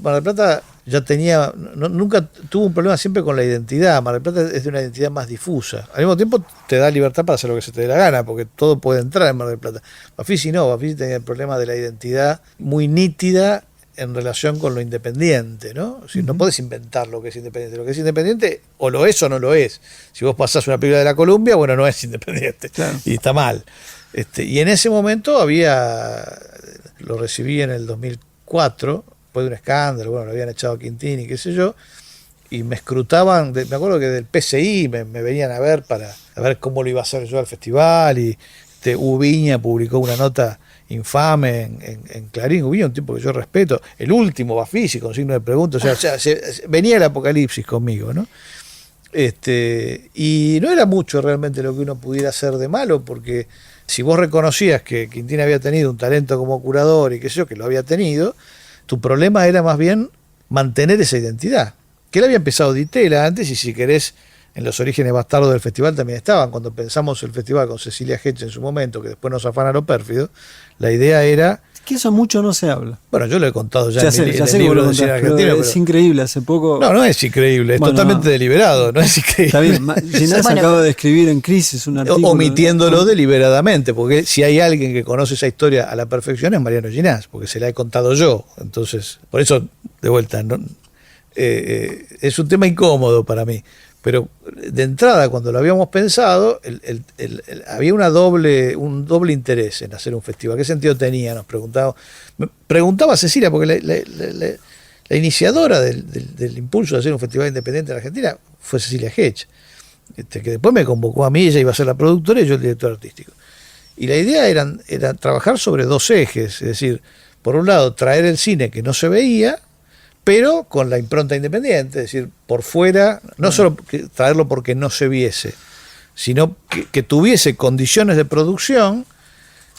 Mar del Plata ya tenía, nunca tuvo un problema siempre con la identidad. Mar del Plata es de una identidad más difusa. Al mismo tiempo te da libertad para hacer lo que se te dé la gana, porque todo puede entrar en Mar del Plata. Bafisi no, Bafisi tenía el problema de la identidad muy nítida en relación con lo independiente, ¿no? O sea, no podés inventar lo que es independiente. Lo que es independiente o lo es o no lo es. Si vos pasás una película de la Columbia, bueno, no es independiente. Claro. Y está mal. Y en ese momento lo recibí en el 2004, después de un escándalo, bueno, lo habían echado a Quintini y qué sé yo, y me escrutaban, me acuerdo que del PCI me venían a ver para ver cómo lo iba a hacer yo al festival, y Ubiña publicó una nota infame en Clarín. Ubiña, un tipo que yo respeto, el último Bafisi con signo de pregunta, o sea, venía el apocalipsis conmigo, ¿no? Y no era mucho realmente lo que uno pudiera hacer de malo, porque si vos reconocías que Quintini había tenido un talento como curador y qué sé yo, que lo había tenido, tu problema era más bien mantener esa identidad, que él había empezado Di Tella antes, y si querés, en los orígenes bastardos del festival también estaban. Cuando pensamos el festival con Cecilia Hedge en su momento, que después nos afana lo pérfido, la idea era... Que eso mucho no se habla. Bueno, yo lo he contado ya en el libro de cine argentino. Es increíble, hace poco... No es increíble, es totalmente deliberado, no es increíble. Está bien, Ginás acaba de escribir en Crisis un artículo... Omitiéndolo deliberadamente, porque si hay alguien que conoce esa historia a la perfección es Mariano Ginás, porque se la he contado yo. Entonces, por eso, de vuelta, es un tema incómodo para mí. Pero de entrada, cuando lo habíamos pensado, había un doble interés en hacer un festival. ¿Qué sentido tenía? Me preguntaba Cecilia, porque la iniciadora del impulso de hacer un festival independiente en Argentina fue Cecilia Hedge, que después me convocó a mí. Ella iba a ser la productora y yo el director artístico. Y la idea era trabajar sobre dos ejes, es decir, por un lado, traer el cine que no se veía, pero con la impronta independiente, es decir, por fuera, no solo traerlo porque no se viese, sino que tuviese condiciones de producción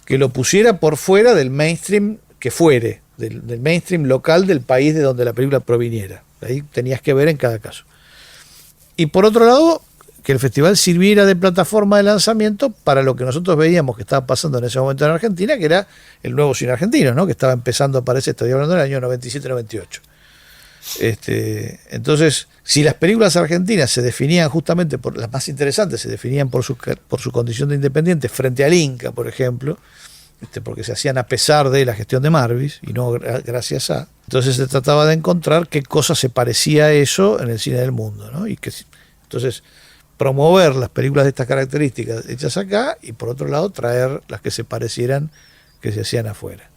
que lo pusiera por fuera del mainstream que fuere, del mainstream local del país de donde la película proviniera. Ahí tenías que ver en cada caso. Y por otro lado, que el festival sirviera de plataforma de lanzamiento para lo que nosotros veíamos que estaba pasando en ese momento en Argentina, que era el nuevo cine argentino, ¿no? Que estaba empezando a aparecer, estoy hablando del año 97-98. Entonces, si las películas argentinas se definían justamente por las más interesantes, se definían por su condición de independiente frente al Inca, por ejemplo, porque se hacían a pesar de la gestión de Marvis y no gracias a. Entonces se trataba de encontrar qué cosa se parecía a eso en el cine del mundo, ¿no? Entonces promover las películas de estas características hechas acá, y por otro lado traer las que se parecieran, que se hacían afuera.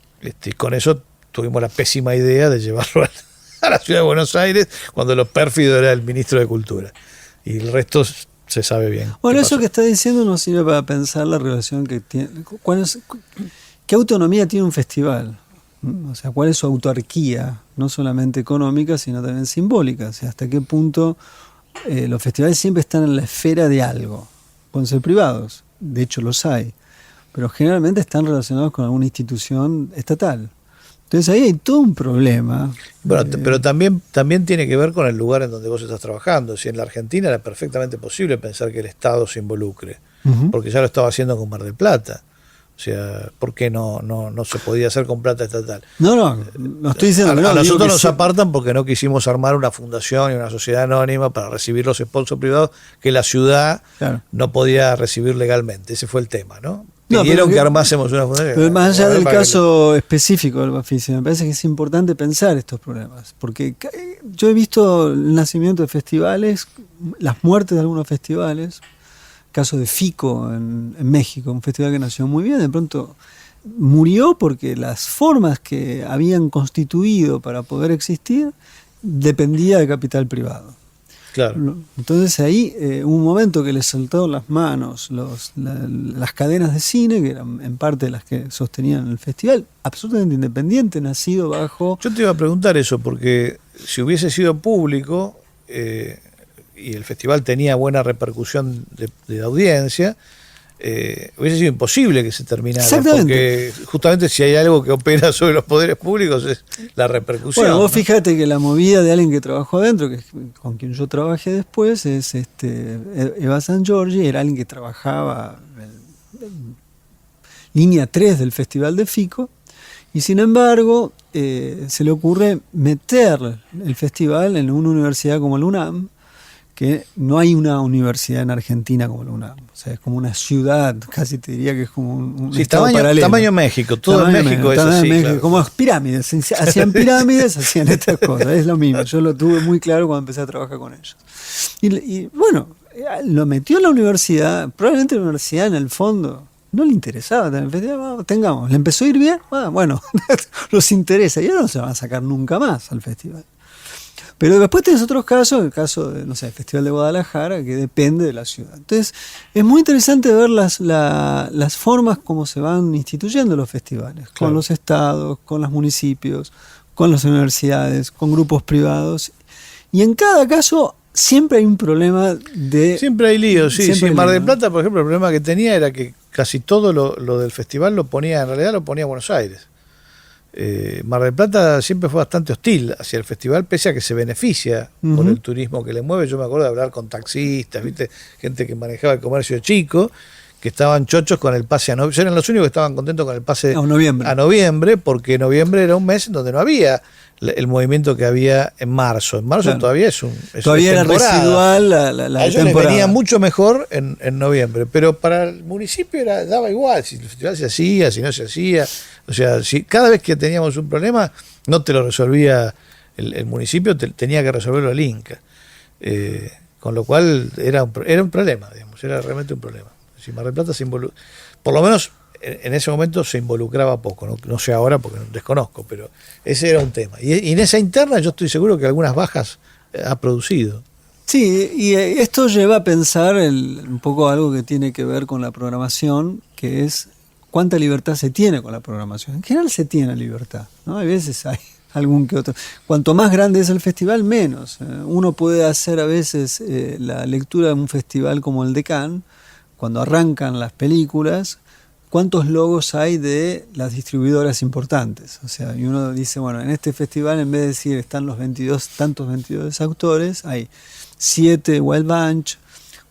Y con eso tuvimos la pésima idea de llevarlo a la ciudad de Buenos Aires, cuando lo pérfido era el ministro de Cultura, y el resto se sabe bien. Bueno, eso que está diciendo nos sirve para pensar la relación que tiene. ¿Qué autonomía tiene un festival? O sea, ¿cuál es su autarquía? No solamente económica, sino también simbólica. O sea, ¿hasta qué punto los festivales siempre están en la esfera de algo? Pueden ser privados, de hecho los hay, pero generalmente están relacionados con alguna institución estatal. Entonces ahí hay todo un problema. Bueno, pero también tiene que ver con el lugar en donde vos estás trabajando. Si en la Argentina era perfectamente posible pensar que el Estado se involucre, porque ya lo estaba haciendo con Mar del Plata. O sea, ¿por qué no se podía hacer con plata estatal? No estoy diciendo que no. A nosotros nos apartan porque no quisimos armar una fundación y una sociedad anónima para recibir los sponsors privados que la ciudad no podía recibir legalmente. Ese fue el tema, ¿no? pidieron que armásemos una funeraria. Pero más allá del Para que- caso específico del Bafisi, me parece que es importante pensar estos problemas, porque yo he visto el nacimiento de festivales, las muertes de algunos festivales, caso de Fico en México, un festival que nació muy bien, de pronto murió porque las formas que habían constituido para poder existir dependía de capital privado. Claro. Entonces ahí hubo un momento que les saltó las manos las cadenas de cine, que eran en parte las que sostenían el festival, absolutamente independiente, nacido bajo... Yo te iba a preguntar eso, porque si hubiese sido público y el festival tenía buena repercusión de audiencia, hubiese sido imposible que se terminara. Exactamente. Porque justamente si hay algo que opera sobre los poderes públicos es la repercusión. Bueno, vos ¿no? fíjate que la movida de alguien que trabajó adentro, que con quien yo trabajé después, es Eva San Giorgi, era alguien que trabajaba en línea 3 del Festival de Fico, y sin embargo se le ocurre meter el festival en una universidad como la UNAM, que no hay una universidad en Argentina como la UNAM. O sea, es como una ciudad, casi te diría que es como un Sí, estado tamaño, paralelo. tamaño México, todo Tamaño en México es tamaño así. México, Claro. como pirámides, hacían pirámides, hacían estas cosas, es lo mismo. Yo lo tuve muy claro cuando empecé a trabajar con ellos. Y bueno, lo metió en la universidad, probablemente la universidad en el fondo no le interesaba tener el festival, tengamos, le empezó a ir bien, bueno, los interesa, y ahora no se van a sacar nunca más al festival. Pero después tenés otros casos, el caso de, no sé, el Festival de Guadalajara, que depende de la ciudad. Entonces, es muy interesante ver las formas como se van instituyendo los festivales, Claro. con los estados, con los municipios, con las universidades, con grupos privados. Y en cada caso siempre hay un problema de... Siempre hay líos, sí. Siempre Sí, hay Mar lío, del ¿no? Plata, por ejemplo, el problema que tenía era que casi todo lo del festival lo ponía Buenos Aires. Mar del Plata siempre fue bastante hostil hacia el festival, pese a que se beneficia por el turismo que le mueve. Yo me acuerdo de hablar con taxistas, ¿viste? Gente que manejaba el comercio chico, que estaban chochos con el pase a noviembre. Eran los únicos que estaban contentos con el pase A noviembre. Porque noviembre era un mes en donde no había el movimiento que había en marzo. En marzo Claro. todavía es Todavía era temporada. residual la A ellos les temporada. venía mucho mejor en noviembre, pero para el municipio daba igual si el festival se hacía, si no se hacía. O sea, si cada vez que teníamos un problema, no te lo resolvía el municipio, tenía que resolverlo el Inca. Con lo cual era un problema, digamos, era realmente un problema. Si Mar del Plata por lo menos en ese momento se involucraba poco, no sé ahora porque desconozco, pero ese era un tema. Y en esa interna yo estoy seguro que algunas bajas ha producido. Sí, y esto lleva a pensar un poco algo que tiene que ver con la programación, que es cuánta libertad se tiene con la programación. En general se tiene libertad, ¿no? Hay veces hay algún que otro. Cuanto más grande es el festival, menos. Uno puede hacer a veces la lectura de un festival como el de Cannes, cuando arrancan las películas, cuántos logos hay de las distribuidoras importantes. O sea, y uno dice, bueno, en este festival, en vez de decir están los 22 autores, hay 7 Wild Bunch,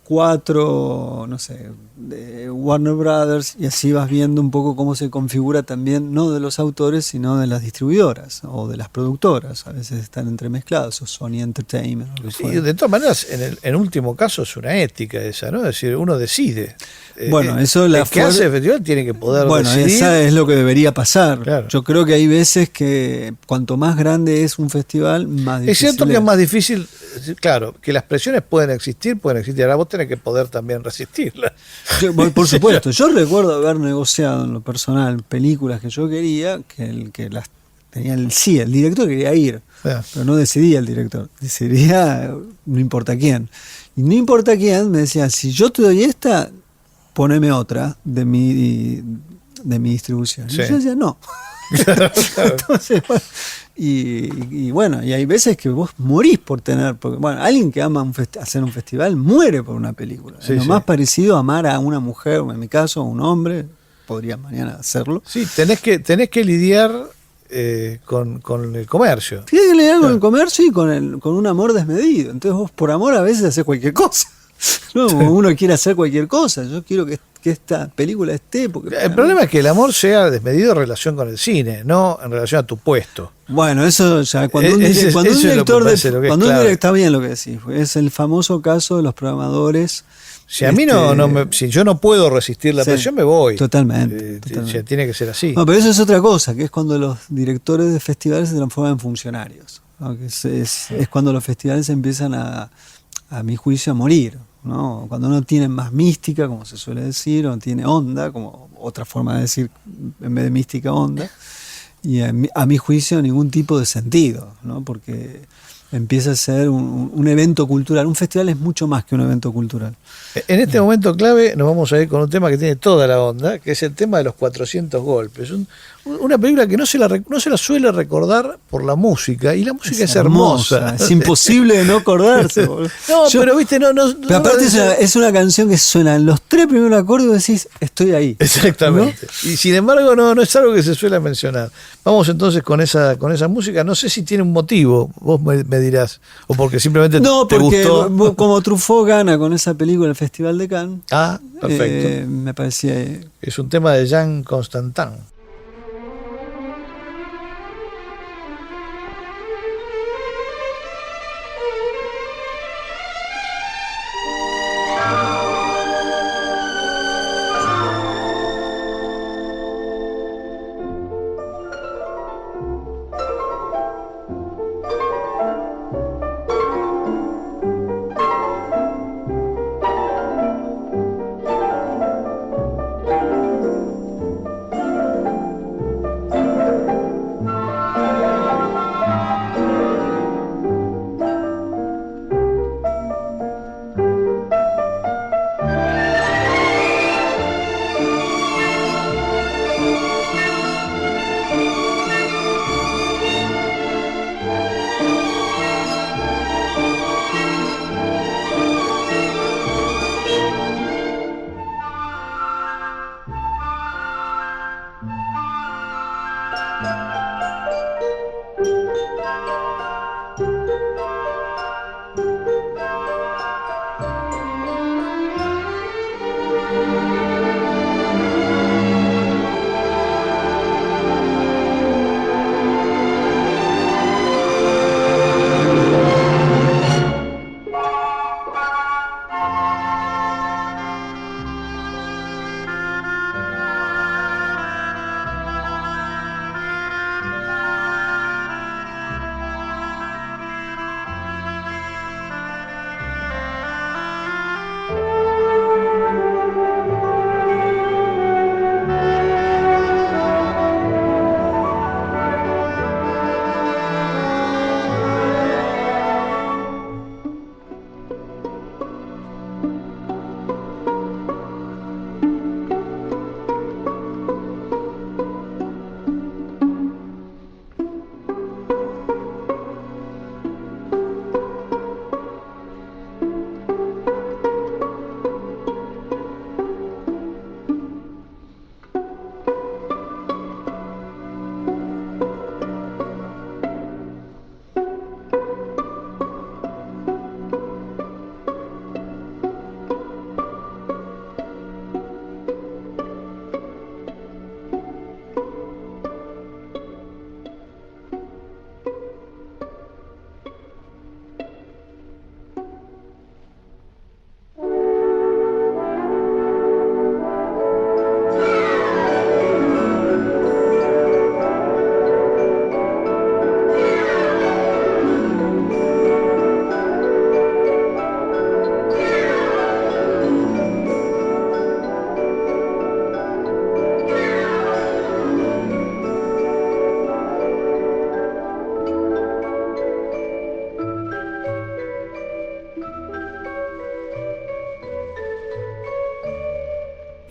4, no sé, de Warner Brothers, y así vas viendo un poco cómo se configura también, no de los autores, sino de las distribuidoras o de las productoras. A veces están entremezclados, o Sony Entertainment. O lo que Sí, fuera. de todas maneras, en último caso es una ética esa, ¿no? Es decir, uno decide. Bueno, eso la el que hace el festival tiene que poder Bueno, decidir. esa es lo que debería pasar. Claro. Yo creo que hay veces que cuanto más grande es un festival, más difícil Es cierto que es más difícil, claro, que las presiones pueden existir, ahora vos tenés que poder también resistirlas. Por supuesto, yo recuerdo haber negociado en lo personal películas que yo quería, que las tenía el director quería ir, Ah. pero no decidía el director, decidía no importa quién. Y no importa quién, me decía, si yo te doy esta, poneme otra de mi distribución. Sí. Y yo decía, no. Entonces, bueno, y bueno, y hay veces que vos morís por tener, porque bueno, alguien que ama hacer un festival muere por una película. Sí, Es lo sí. más parecido a amar a una mujer, o en mi caso a un hombre, podría mañana hacerlo. Sí, tenés que lidiar con el comercio. Tienes que lidiar con el comercio y con un amor desmedido. Entonces vos por amor a veces haces cualquier cosa. No, uno quiere hacer cualquier cosa. Yo quiero que que esta película esté. Porque El problema es que el amor sea desmedido en relación con el cine, no en relación a tu puesto. Bueno, eso ya cuando un Eso es lo que director parece lo que es cuando un clave. está bien lo que decís, es el famoso caso de los programadores. Si a mí si yo no puedo resistir la Sí, presión, me voy. totalmente. Tiene que ser así. No, pero eso es otra cosa, que es cuando los directores de festivales se transforman en funcionarios, ¿no? Que es cuando los festivales empiezan a mi juicio, a morir, ¿no? Cuando no tienen más mística, como se suele decir, o no tiene onda, como otra forma de decir, en vez de mística, onda, y a mi juicio ningún tipo de sentido, ¿no? Porque empieza a ser un evento cultural. Un festival es mucho más que un evento cultural. En este momento clave nos vamos a ir con un tema que tiene toda la onda, que es el tema de los 400 golpes. Una película que no se la suele recordar por la música, y la música es hermosa. Es imposible de no acordarse. Boludo. Pero viste, Pero aparte es una canción que suena en los 3 primeros acordes y decís, estoy ahí. Exactamente. ¿No? Y sin embargo no es algo que se suele mencionar. Vamos entonces con esa música. No sé si tiene un motivo, vos me dirás, o porque simplemente te gustó. No, como Truffaut gana con esa película en el Festival de Cannes. Ah, perfecto. Me parecía... Es un tema de Jean Constantin.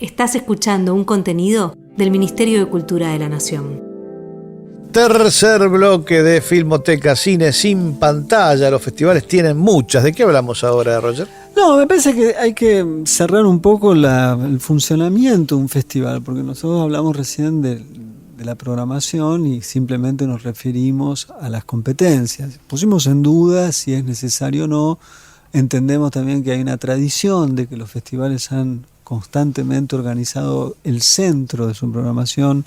Estás escuchando un contenido del Ministerio de Cultura de la Nación. Tercer bloque de Filmoteca, cine sin pantalla. Los festivales tienen muchas. ¿De qué hablamos ahora, Roger? No, me parece que hay que cerrar un poco el funcionamiento de un festival, porque nosotros hablamos recién de la programación y simplemente nos referimos a las competencias. Pusimos en duda si es necesario o no. Entendemos también que hay una tradición de que los festivales han constantemente organizado el centro de su programación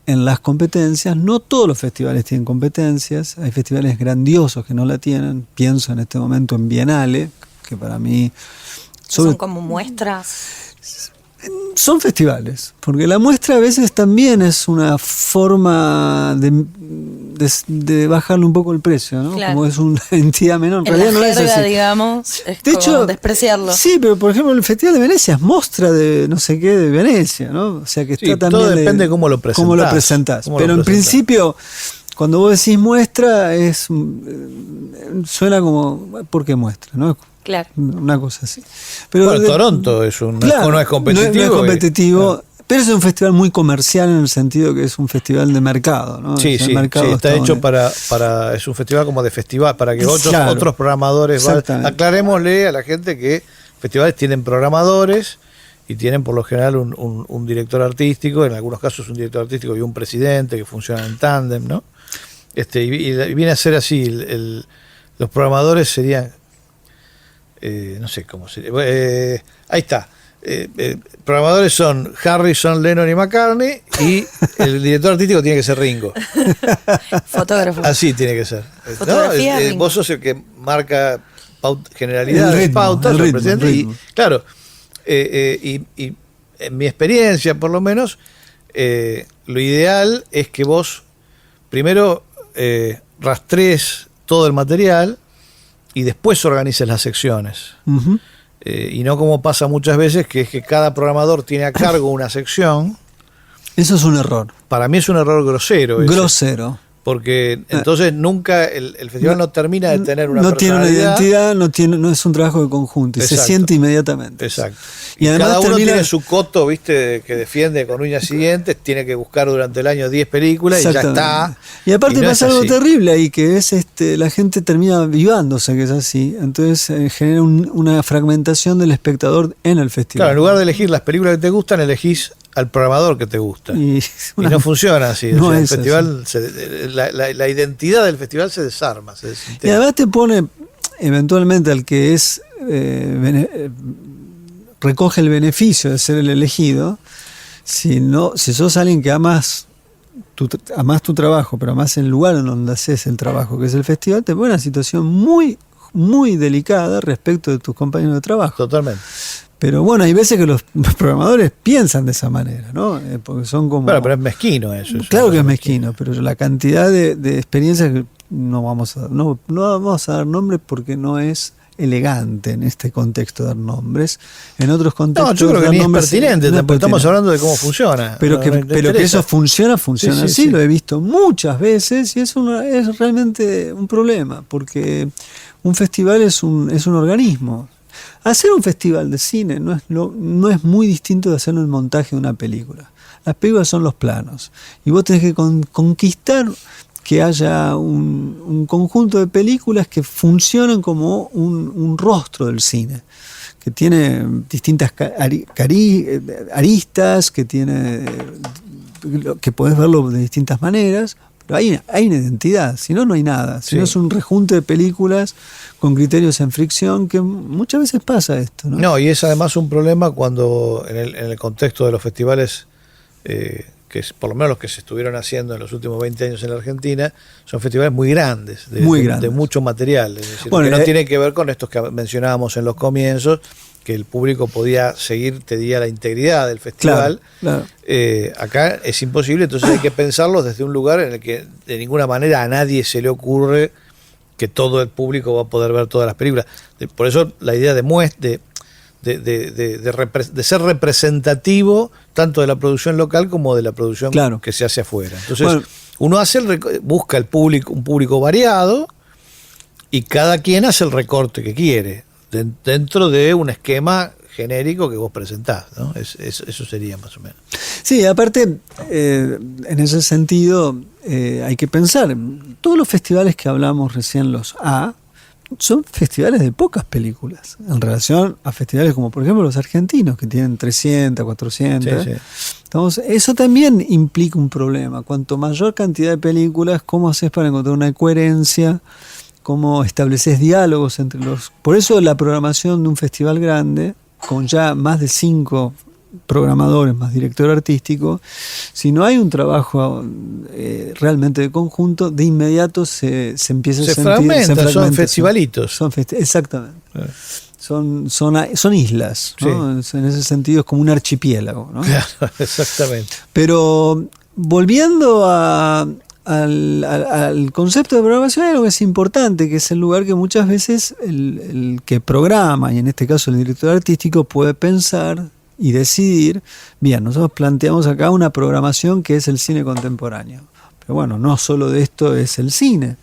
en las competencias. No todos los festivales tienen competencias, hay festivales grandiosos que no la tienen. Pienso en este momento en Bienale, que para mí... Son como muestras. Son festivales, porque la muestra a veces también es una forma de bajarle un poco el precio, ¿no? Claro. Como es una entidad menor. En En realidad la no es jerga, así. digamos, es De como hecho, despreciarlo. Sí, pero por ejemplo el Festival de Venecia es mostra de no sé qué de Venecia, ¿no? O sea que está Sí, también todo depende de cómo lo presentás. cómo lo presentás. Cómo lo Pero en presentás. principio, cuando vos decís muestra, suena como, ¿por qué muestra? ¿No? Claro. Una cosa así. Pero Bueno, Toronto es claro, no es competitivo. No es competitivo, Claro. pero es un festival muy comercial en el sentido que es un festival de mercado, ¿no? Sí, O sea, sí, el mercado sí, está hecho estadounidense. es un festival como de festival, para que Claro. otros programadores vayan. Exactamente. Aclarémosle a la gente que festivales tienen programadores y tienen por lo general un director artístico, en algunos casos un director artístico y un presidente que funcionan en tándem, ¿no? Y viene a ser así, los programadores serían, no sé cómo sería, ahí está. Programadores son Harrison, Lennon y McCartney, y el director artístico tiene que ser Ringo. Fotógrafo. Así tiene que ser. Fotografía, Ringo. Vos sos el que marca generalidades, El ritmo, pautas, el sos ritmo, presidente, el ritmo. y claro, y en mi experiencia por lo menos, lo ideal es que vos primero rastrees todo el material y después organices las secciones. Ujú. Y no como pasa muchas veces, que es que cada programador tiene a cargo una sección. Eso es un error. Para mí es un error grosero ese, Grosero. porque entonces nunca el festival no termina de tener una no tiene una personalidad. identidad, no es un trabajo de conjunto y se Exacto. siente inmediatamente. Exacto. Y Y además cada uno termina- tiene su coto, viste, que defiende con uñas y dientes, tiene que buscar durante el año 10 películas y ya Exactamente. está. Y aparte no pasa es algo así. terrible ahí, que es la gente termina avivándose, que es así. Entonces genera una fragmentación del espectador en el festival. Claro, en lugar de elegir las películas que te gustan, elegís al programador que te gusta. Y Y no funciona así. No O sea, el es festival la identidad del festival se desarma, se Y desintegra. además te pone eventualmente al que es recoge el beneficio de ser el elegido. Si sos alguien que amás tu trabajo, pero amás el lugar en donde haces el trabajo, que es el festival, te pone en una situación muy, muy delicada respecto de tus compañeros de trabajo. Totalmente. Pero bueno, hay veces que los programadores piensan de esa manera, ¿no? Porque son como... Bueno, pero es mezquino eso. Claro que es mezquino, pero la cantidad de experiencias que no vamos a dar nombres porque no es elegante en este contexto dar nombres. En otros contextos No, yo creo que dar ni es nombres pertinente, no es tampoco estamos pertinente. hablando de cómo funciona. Pero No, que, no pero que interesa. eso funciona Sí, así, sí. lo he visto muchas veces y es realmente un problema, porque un festival es un organismo. Hacer un festival de cine no es muy distinto de hacer el montaje de una película. Las películas son los planos y vos tenés que conquistar que haya un conjunto de películas que funcionen como un rostro del cine, que tiene distintas aristas, que podés verlo de distintas maneras, pero hay una identidad, si no hay nada, si no es un rejunte de películas con criterios en fricción, que muchas veces pasa esto, ¿no? No, y es además un problema cuando en el contexto de los festivales, que es por lo menos los que se estuvieron haciendo en los últimos 20 años en la Argentina, son festivales muy grandes, de mucho material. Es decir, Bueno, que no tiene que ver con estos que mencionábamos en los comienzos, que el público podía seguir, te diría, la integridad del festival. Claro. Acá es imposible, entonces hay que pensarlo desde un lugar en el que de ninguna manera a nadie se le ocurre que todo el público va a poder ver todas las películas. Por eso la idea de ser representativo tanto de la producción local como de la producción que se hace afuera. Entonces, uno busca un público variado y cada quien hace el recorte que quiere dentro de un esquema genérico que vos presentás, ¿no? Eso sería más o menos. Sí, aparte, en ese sentido, hay que pensar, todos los festivales que hablamos recién, los A, son festivales de pocas películas, en relación a festivales como, por ejemplo, los argentinos, que tienen 300, 400. Sí. Entonces, eso también implica un problema. Cuanto mayor cantidad de películas, ¿cómo haces para encontrar una coherencia? ¿Cómo estableces diálogos entre los...? Por eso la programación de un festival grande con ya más de 5 programadores más director artístico, si no hay un trabajo realmente de conjunto, de inmediato se empieza a sentir... Fragmenta, son festivalitos. Exactamente. Son islas, ¿no? Sí. En ese sentido es como un archipiélago, ¿no? Claro, exactamente. Pero volviendo al concepto de programación, hay algo que es importante, que es el lugar que muchas veces el que programa, y en este caso el director artístico, puede pensar y decidir, bien, nosotros planteamos acá una programación que es el cine contemporáneo. Pero bueno, no solo de esto es el cine.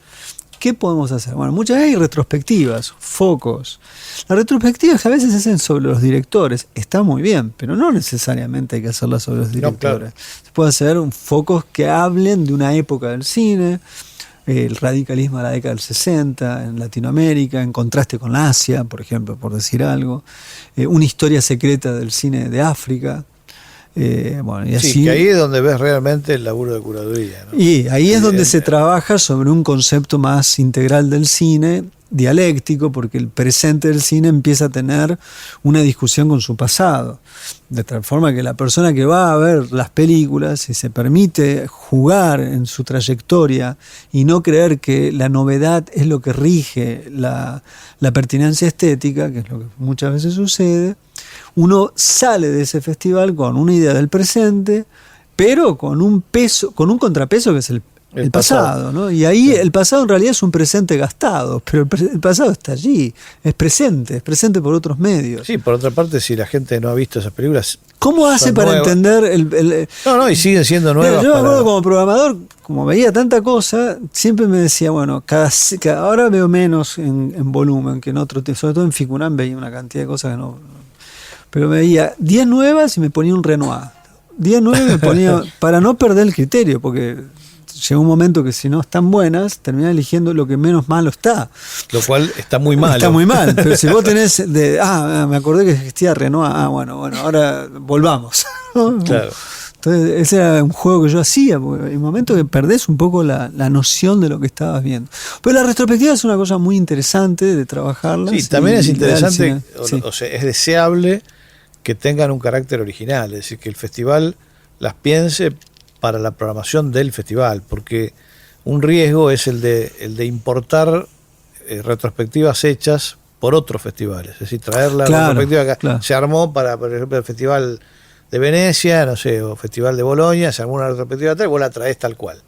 ¿Qué podemos hacer? Bueno, muchas veces hay retrospectivas, focos. Las retrospectivas que a veces se hacen sobre los directores, está muy bien, pero no necesariamente hay que hacerlas sobre los directores. No, claro. Se puede hacer focos que hablen de una época del cine, el radicalismo de la década del 60 en Latinoamérica, en contraste con Asia, por ejemplo, por decir algo, una historia secreta del cine de África. Bueno, y así, sí, que ahí es donde ves realmente el laburo de curaduría, ¿no? Y ahí es donde se trabaja sobre un concepto más integral del cine, dialéctico, porque el presente del cine empieza a tener una discusión con su pasado, de tal forma que la persona que va a ver las películas, si se permite jugar en su trayectoria y no creer que la novedad es lo que rige la pertinencia estética, que es lo que muchas veces sucede, uno sale de ese festival con una idea del presente, pero con un peso, con un contrapeso que es el pasado, ¿no? Y ahí el pasado en realidad es un presente gastado, pero el pasado está allí, es presente por otros medios. Sí, por otra parte, si la gente no ha visto esas películas... ¿Cómo hace para nuevas. Entender No, y siguen siendo nuevas. Yo me acuerdo como programador, como veía tanta cosa, siempre me decía, bueno, ahora veo menos en volumen que en otro tiempo, sobre todo en Ficunam veía una cantidad de cosas que no... Pero me veía 10 nuevas y me ponía un Renoir. 10 nuevas me ponía, para no perder el criterio, porque llega un momento que si no están buenas, terminás eligiendo lo que menos malo está. Lo cual está muy mal. Está muy mal, pero si vos tenés me acordé que existía Renoir, bueno, ahora volvamos. Claro. Entonces ese era un juego que yo hacía, porque hay un momento que perdés un poco la noción de lo que estabas viendo. Pero la retrospectiva es una cosa muy interesante de trabajarla. Sí, también es interesante, sí. o sea, es deseable que tengan un carácter original, es decir, que el festival las piense para la programación del festival, porque un riesgo es el de importar retrospectivas hechas por otros festivales, es decir, traer la retrospectiva acá. Claro. Se armó para, por ejemplo, el Festival de Venecia, no sé, o Festival de Bolonia, se armó una retrospectiva tal, vos la traes tal cual.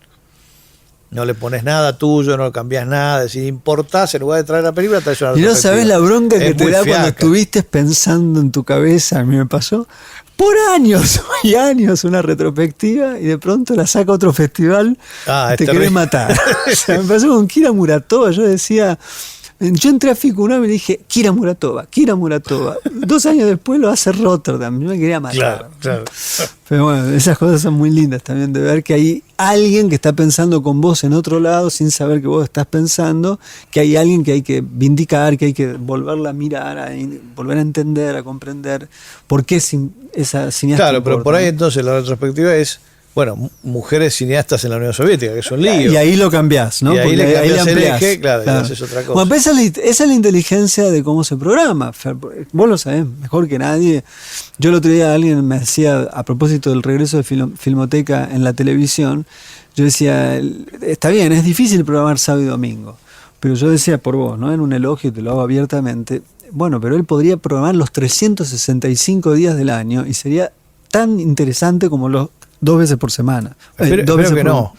No le pones nada tuyo, no le cambias nada, es decir, importás, en lugar de traer la película, traes una retrospectiva. Y no sabés la bronca que te da fiaca. cuando estuviste pensando en tu cabeza, a mí me pasó, por años y años una retrospectiva y de pronto la saca otro festival y te querés matar. O sea, me pasó con Kira Muratova, yo decía... Yo entré a Ficunam y le dije, Kira Muratova. 2 años después lo hace Rotterdam. Yo me quería matar. Claro. Pero bueno, esas cosas son muy lindas también, de ver que hay alguien que está pensando con vos en otro lado sin saber que vos estás pensando, que hay alguien que hay que vindicar, que hay que volverla a mirar, volver a entender, a comprender por qué esa cineasta. Claro, importa, pero por ahí ¿no? entonces la retrospectiva es, bueno, mujeres cineastas en la Unión Soviética, que es un lío. Y ahí lo cambiás, ¿no? Y ahí porque le cambiás el ampliás, eje, claro, y haces otra cosa. Bueno, pues esa es la inteligencia de cómo se programa. Vos lo sabés mejor que nadie. Yo el otro día alguien me decía, a propósito del regreso de Filmoteca en la televisión, yo decía, está bien, es difícil programar sábado y domingo, pero yo decía por vos, ¿no? En un elogio, te lo hago abiertamente, bueno, pero él podría programar los 365 días del año y sería tan interesante como los 2 veces por semana. Espero que no.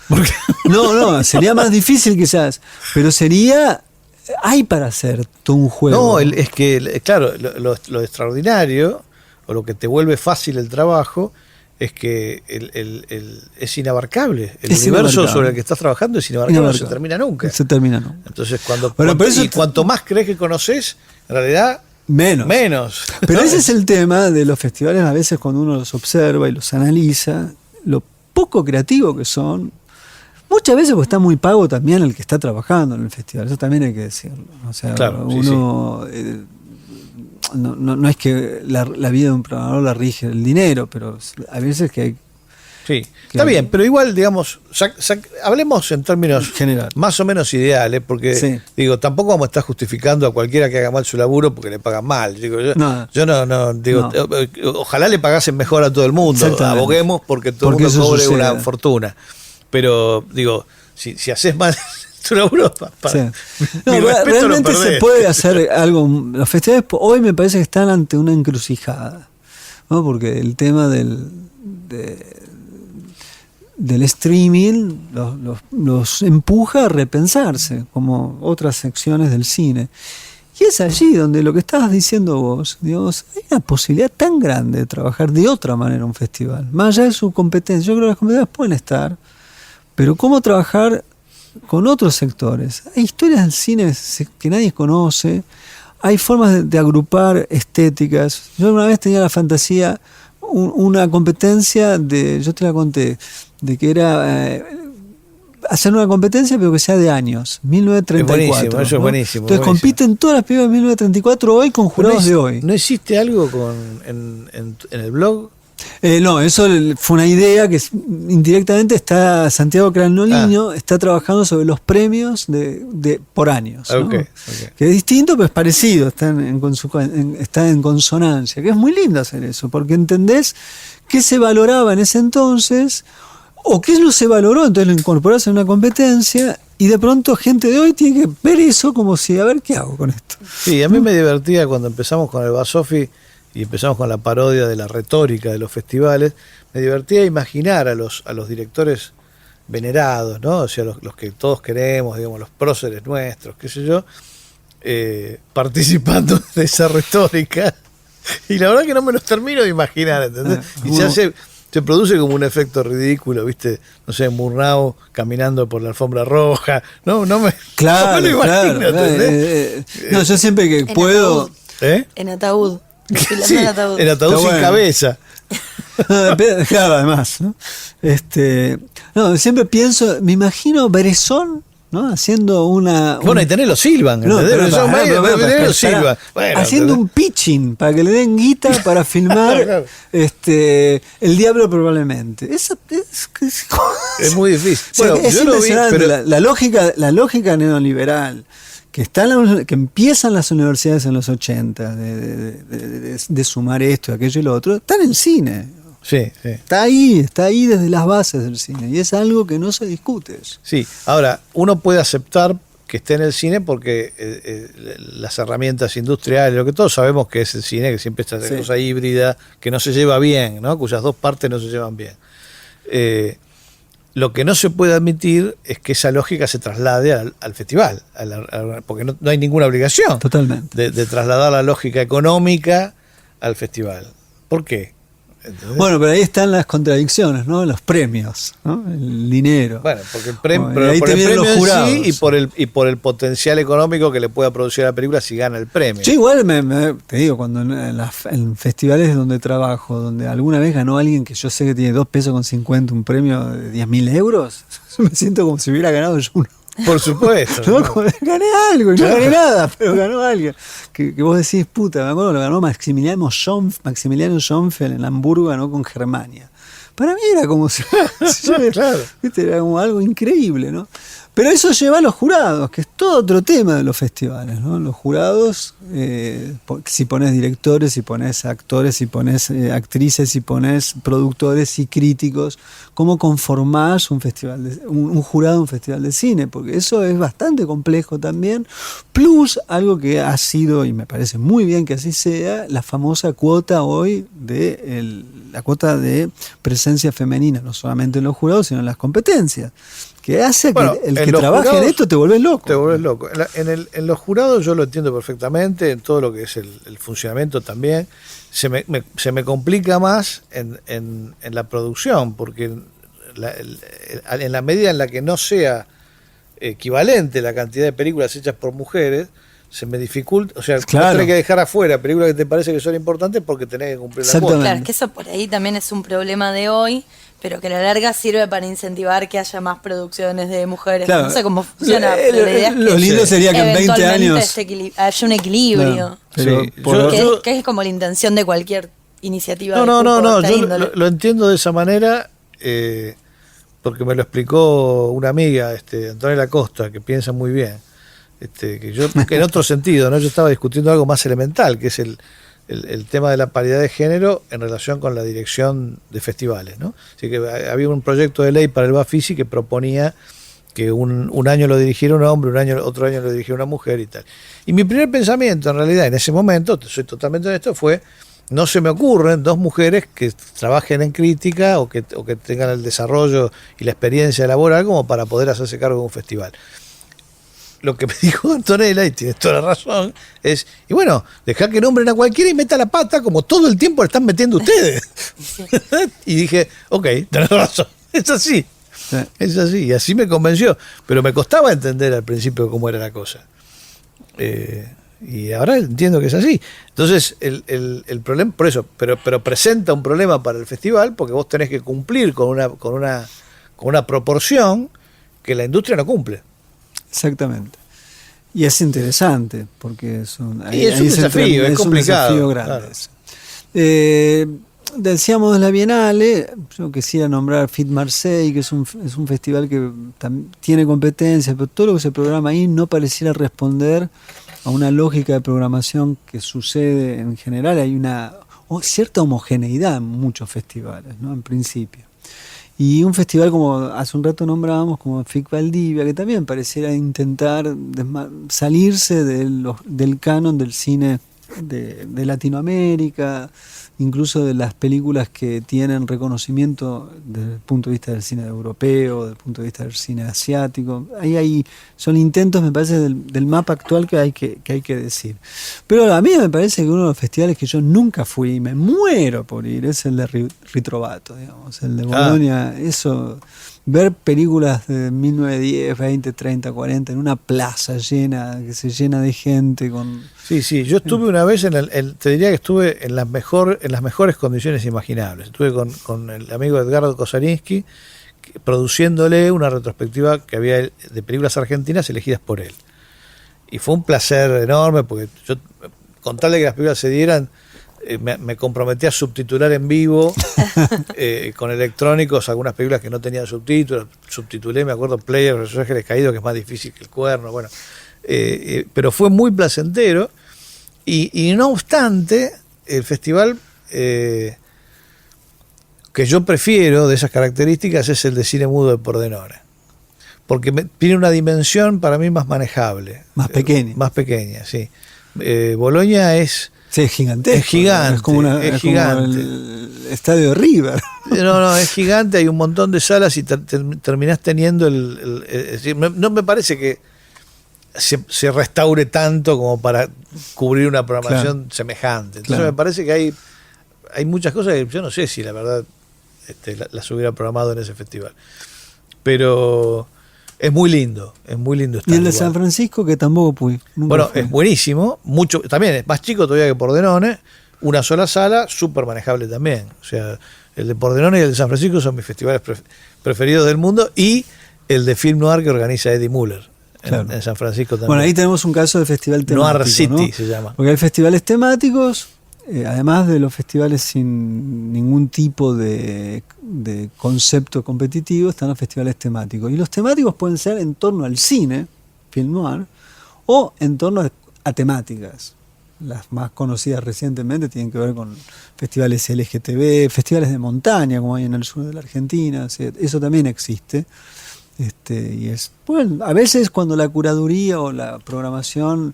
No, sería más difícil quizás, pero hay para hacer todo un juego. No, es que, claro, lo extraordinario, o lo que te vuelve fácil el trabajo, es que es inabarcable. El universo sobre el que estás trabajando es inabarcable, no se termina nunca. Entonces, cuanto más crees que conoces, en realidad... Menos. Pero ese es el tema de los festivales, a veces cuando uno los observa y los analiza, lo poco creativo que son. Muchas veces porque está muy pago también el que está trabajando en el festival, eso también hay que decirlo. O sea, claro, uno no es que la vida de un programador la rige el dinero, pero hay veces que Sí, está bien, pero igual, digamos, hablemos en términos General. más o menos ideales, porque, Sí. digo, tampoco vamos a estar justificando a cualquiera que haga mal su laburo porque le pagan mal. Digo, yo no, digo, ojalá le pagasen mejor a todo el mundo, Exactamente. aboguemos porque todo Porque el mundo eso cobre suceda. una fortuna. Pero, digo, si haces mal tu laburo, Sí. mi No, respeto realmente lo se perdés. puede hacer algo. Los festivales hoy me parece que están ante una encrucijada, ¿no? Porque el tema del streaming los empuja a repensarse, como otras secciones del cine. Y es allí donde lo que estabas diciendo vos, digamos, hay una posibilidad tan grande de trabajar de otra manera un festival, más allá de su competencia. Yo creo que las competencias pueden estar, pero cómo trabajar con otros sectores. Hay historias del cine que nadie conoce, hay formas de agrupar estéticas. Yo alguna vez tenía la fantasía, una competencia yo te la conté, de que era hacer una competencia pero que sea de años, 1934. Es buenísimo, eso es ¿no? buenísimo. Entonces compiten todas las películas de 1934 hoy con jurados de hoy. ¿No existe algo en el blog? No, eso fue una idea que indirectamente está Santiago Cranolino está trabajando sobre los premios por años, ¿no? Okay. Que es distinto pero es parecido, está en consonancia, que es muy lindo hacer eso, porque entendés qué se valoraba en ese entonces o qué no se valoró, entonces lo incorporás en una competencia y de pronto gente de hoy tiene que ver eso como si, a ver, ¿qué hago con esto? Sí, a mí me divertía cuando empezamos con el Basofi y empezamos con la parodia de la retórica de los festivales, me divertía imaginar a los directores venerados, ¿no? O sea, los que todos queremos, digamos, los próceres nuestros, qué sé yo, participando de esa retórica. Y la verdad que no me los termino de imaginar, ¿entendés? Y se produce como un efecto ridículo, ¿viste? No sé, Murnau caminando por la alfombra roja. No me Claro, lo imagino, claro. ¿entendés? No, yo siempre que En puedo... ataúd. ¿Eh? En ataúd. Desfilando Sí, en ataúd. el ataúd Está sin bueno. cabeza. Claro, además, ¿no? No, siempre pienso, me imagino Bresson, ¿no? Haciendo Bueno, y tenelo Silvan, No, ¿entendés? pero Son pará, medio- pero tenelo pará, Silvan. Bueno, haciendo ¿entendés? un pitching para que le den guita para filmar Claro. El Diablo probablemente. Es muy difícil. O sea, Bueno, es yo lo vi, impresionante pero la lógica neoliberal que que empiezan las universidades en los 80 de sumar esto, aquello y lo otro, está en el cine. sí. Está ahí desde las bases del cine y es algo que no se discute. Sí, ahora, uno puede aceptar que esté en el cine porque las herramientas industriales, lo que todos sabemos que es el cine, que siempre está esa Sí. cosa híbrida, que no se lleva bien, ¿no? Cuyas dos partes no se llevan bien. Lo que no se puede admitir es que esa lógica se traslade al festival, porque no hay ninguna obligación Totalmente. de trasladar la lógica económica al festival. ¿Por qué? ¿Entendés? Bueno, pero ahí están las contradicciones, ¿no? Los premios, ¿no? El dinero. Bueno, porque el premio, Bueno, y ahí por te el vienen premio los en jurados. sí y por el potencial económico que le pueda producir a la película si gana el premio. Yo igual te digo, cuando en festivales donde trabajo, donde alguna vez ganó alguien que yo sé que tiene 2 pesos con 50, un premio de 10.000 euros, yo me siento como si hubiera ganado yo uno. Por supuesto. ¿No? ¿no? Como, gané algo, y no gané nada, pero ganó alguien. Que vos decís, puta, me acuerdo, lo ganó Maximiliano Schoenfeld en Hamburgo, ganó con Germania. Para mí era como si Claro. ¿viste? Era como algo increíble, ¿no? Pero eso lleva a los jurados, que es todo otro tema de los festivales, ¿no? Los jurados, si pones directores, si pones actores, si pones actrices, si pones productores y críticos, ¿cómo conformás un jurado de un festival de cine? Porque eso es bastante complejo también, plus algo que ha sido, y me parece muy bien que así sea, la famosa cuota hoy la cuota de presencia femenina, no solamente en los jurados, sino en las competencias, que hace Bueno, que el en que los trabaja en jurados esto te vuelves loco. Te vuelves loco. En los jurados yo lo entiendo perfectamente, en todo lo que es el funcionamiento también. Se me complica más en la producción, porque en la medida en la que no sea equivalente la cantidad de películas hechas por mujeres, se me dificulta, o sea, Claro. no tenés que dejar afuera películas que te parece que son importantes porque tenés que cumplir la Exactamente. cuota. Claro, es que eso por ahí también es un problema de hoy, pero que a la larga sirve para incentivar que haya más producciones de mujeres. Claro. No sé cómo funciona, pero la idea es Lo que lindo sería que en 20 eventualmente años haya un equilibrio. Claro. Pero Sí, Que es como la intención de cualquier iniciativa. No, de no, cupo no, de yo esta índole. lo entiendo de esa manera, porque me lo explicó una amiga, Antonella Costa, que piensa muy bien, que en otro sentido, ¿no? Yo estaba discutiendo algo más elemental, que es el tema de la paridad de género en relación con la dirección de festivales, ¿no? Así que había un proyecto de ley para el Bafisi que proponía que un año lo dirigiera un hombre, otro año lo dirigiera una mujer y tal. Y mi primer pensamiento, en realidad, en ese momento, soy totalmente honesto, fue: no se me ocurren dos mujeres que trabajen en crítica o que tengan el desarrollo y la experiencia laboral como para poder hacerse cargo de un festival. Lo que me dijo Antonella, y tienes toda la razón, es: y bueno, dejá que nombren a cualquiera y meta la pata como todo el tiempo la están metiendo ustedes. Y dije, ok, tenés razón, es así. Es así, y así me convenció. Pero me costaba entender al principio cómo era la cosa. Y ahora entiendo que es así. Entonces, el problema, por eso, pero presenta un problema para el festival, porque vos tenés que cumplir con una proporción que la industria no cumple. Exactamente. Y es interesante, porque es un desafío, es complicado. Un desafío grande. Claro. Decíamos de la Bienale, yo quisiera nombrar Fit Marseille, que es un festival que tiene competencias, pero todo lo que se programa ahí no pareciera responder a una lógica de programación que sucede en general. Hay una cierta homogeneidad en muchos festivales, ¿no? En principio. Y un festival como hace un rato nombrábamos, como FIC Valdivia, que también pareciera intentar salirse del canon del cine de Latinoamérica, incluso de las películas que tienen reconocimiento desde el punto de vista del cine europeo, desde el punto de vista del cine asiático. Ahí son intentos, me parece, del mapa actual que hay que decir. Pero a mí me parece que uno de los festivales que yo nunca fui y me muero por ir es el de Ritrovato, digamos, el de Bolonia. Eso, ver películas de 1910, 20, 30, 40 en una plaza llena, que se llena de gente con... Sí, yo estuve una vez te diría que estuve en las mejores condiciones imaginables. Estuve con el amigo Edgardo Kosarinski produciéndole una retrospectiva que había de películas argentinas elegidas por él. Y fue un placer enorme, porque yo, con tal de que las películas se dieran, me comprometí a subtitular en vivo con electrónicos algunas películas que no tenían subtítulos. Subtitulé, me acuerdo, Player, Los Ángeles Caídos, que es más difícil que El Cuerno. Bueno, pero fue muy placentero. Y no obstante, el festival que yo prefiero de esas características es el de cine mudo de Pordenone, porque tiene una dimensión para mí más manejable, más pequeña, sí. Bolonia es... Sí, es gigantesco. Es gigante. Es como el estadio de River. No, es gigante, hay un montón de salas y terminás teniendo es decir, no me parece que se restaure tanto como para cubrir una programación semejante. Entonces me parece que hay muchas cosas que yo no sé si la verdad las hubiera programado en ese festival. Pero es muy lindo estar. Y el de San Francisco, que tampoco pude. Bueno, es buenísimo, también es más chico todavía que Pordenone, una sola sala, súper manejable también. O sea, el de Pordenone y el de San Francisco son mis festivales preferidos del mundo, y el de Film Noir que organiza Eddie Muller en San Francisco también. Bueno, ahí tenemos un caso de festival temático. Noir City, ¿no? Se llama. Porque hay festivales temáticos, además de los festivales sin ningún tipo de concepto competitivo, están los festivales temáticos. Y los temáticos pueden ser en torno al cine, Film Noir, o en torno a temáticas. Las más conocidas recientemente tienen que ver con festivales LGTB, festivales de montaña, como hay en el sur de la Argentina. O sea, eso también existe. Y es, bueno, a veces cuando la curaduría o la programación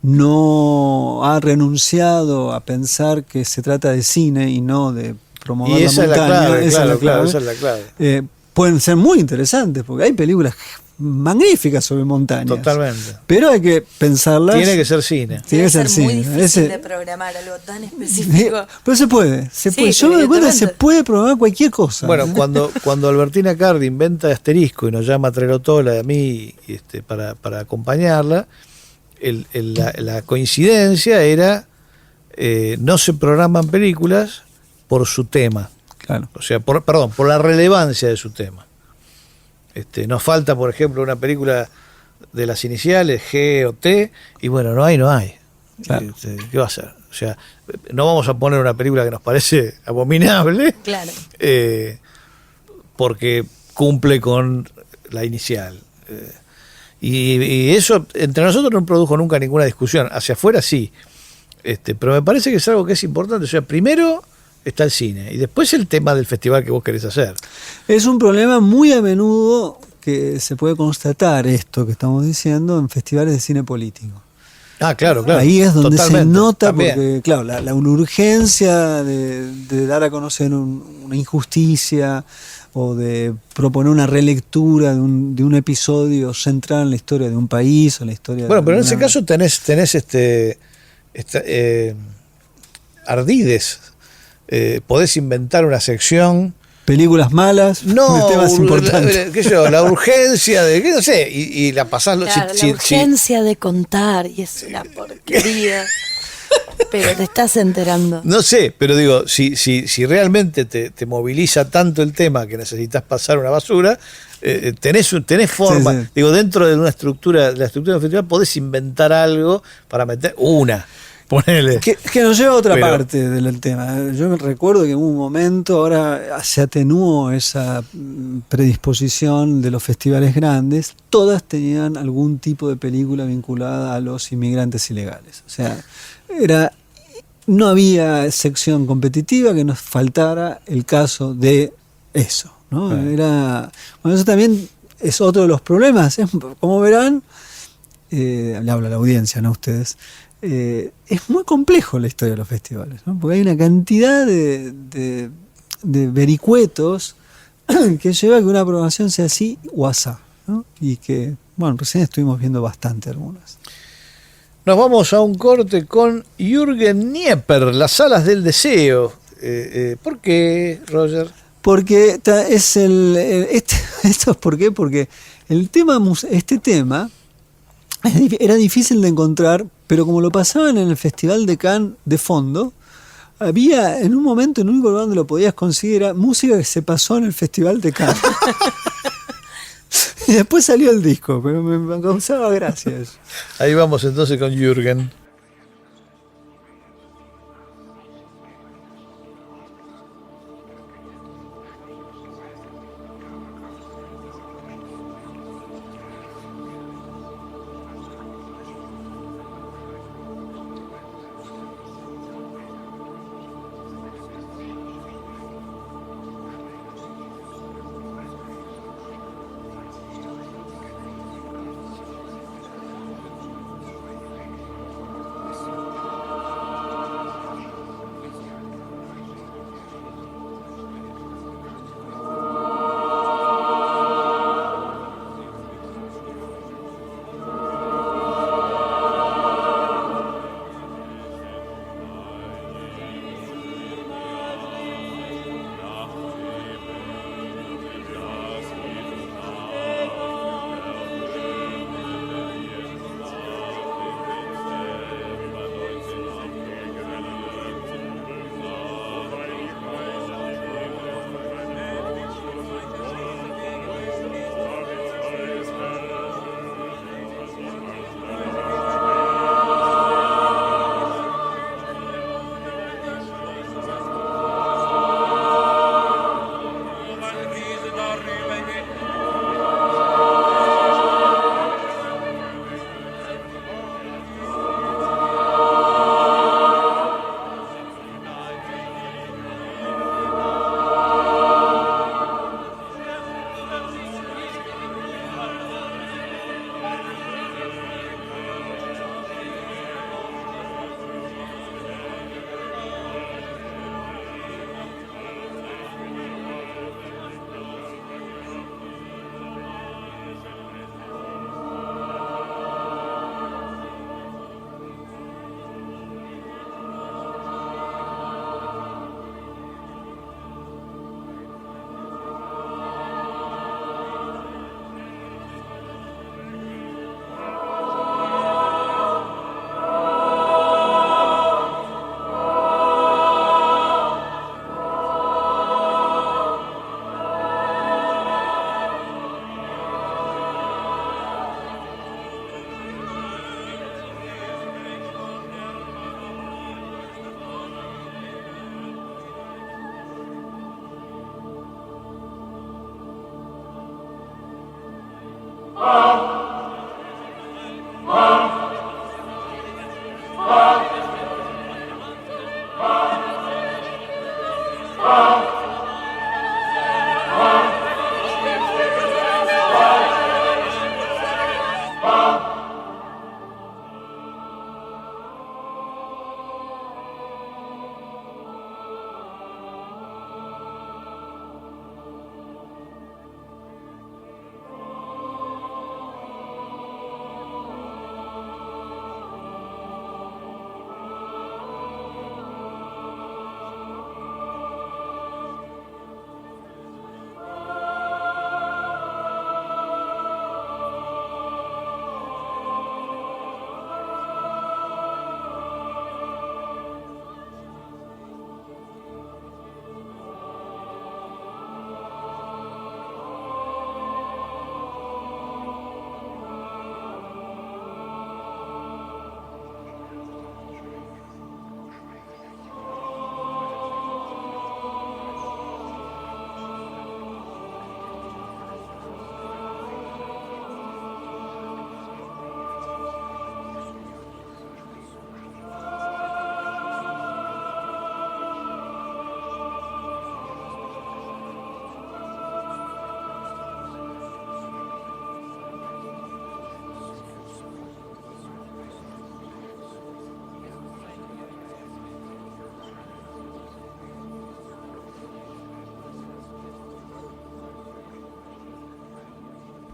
no ha renunciado a pensar que se trata de cine y no de promover la montaña, esa es la clave. Pueden ser muy interesantes, porque hay películas magníficas sobre montañas. Totalmente. Pero hay que pensarlas. Tiene que ser cine. Tiene que ser muy difícil de programar algo tan específico. Pero se puede. Yo me doy cuenta que se puede programar cualquier cosa. Bueno, cuando Albertina Cardi inventa Asterisco y nos llama a Trelotola y a mí para acompañarla, la coincidencia era no se programan películas por su tema. Claro. O sea, por la relevancia de su tema. Nos falta, por ejemplo, una película de las iniciales, G o T, y bueno, no hay. Claro. ¿Qué va a hacer? O sea, no vamos a poner una película que nos parece abominable, claro, porque cumple con la inicial. Y eso entre nosotros no produjo nunca ninguna discusión. Hacia afuera sí. Pero me parece que es algo que es importante. O sea, primero está el cine y después el tema del festival que vos querés hacer. Es un problema muy a menudo que se puede constatar esto que estamos diciendo en festivales de cine político. Ah, claro. Ahí es donde se nota, también. porque claro, la urgencia de dar a conocer una injusticia o de proponer una relectura de un episodio central en la historia de un país o en la historia Bueno, de pero en una... ese caso tenés ardides. Podés inventar una sección. películas malas de temas importantes. qué sé yo, la urgencia de, no sé, y la pasás. Claro, la urgencia de contar, y es una porquería. Pero te estás enterando. No sé, pero digo, si realmente te moviliza tanto el tema que necesitas pasar una basura, tenés forma. Sí, sí. Digo, dentro de una estructura, de la estructura del festival, podés inventar algo para meter una. Ponele. Que nos lleva a otra Pero- parte del tema. Yo me recuerdo que en un momento ahora se atenuó esa predisposición de los festivales grandes. Todas tenían algún tipo de película vinculada a los inmigrantes ilegales. O sea, no había sección competitiva que nos faltara el caso de eso, ¿no? Bueno, eso también es otro de los problemas. Como verán, le hablo a la audiencia, no a ustedes. Es muy complejo la historia de los festivales, ¿no? Porque hay una cantidad de vericuetos que lleva a que una programación sea así o asá, ¿no? Y que, bueno, recién estuvimos viendo bastante algunas. Nos vamos a un corte con Jürgen Nieper, Las Salas del Deseo. ¿Por qué, Roger? Porque esto es por qué, porque este tema era difícil de encontrar, pero como lo pasaban en el Festival de Cannes de fondo, había en un momento, el único lugar donde lo podías conseguir era música que se pasó en el Festival de Cannes. Y después salió el disco, pero me causaba gracia eso. Ahí vamos entonces con Jürgen.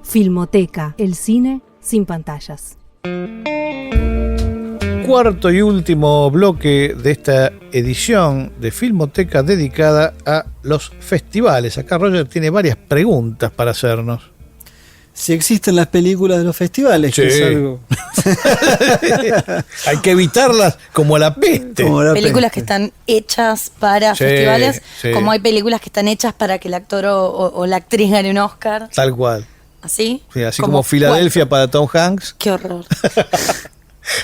Filmoteca, el cine sin pantallas. Cuarto y último bloque de esta edición de Filmoteca dedicada a los festivales. Acá Roger tiene varias preguntas para hacernos. Si existen las películas de los festivales, Sí. que es algo... Hay que evitarlas como la peste. Como la Películas que peste. están hechas para Sí, festivales, sí. como hay películas que están hechas para que el actor o la actriz gane un Oscar. Tal cual. ¿Así? Sí, así como Filadelfia para Tom Hanks. Qué horror.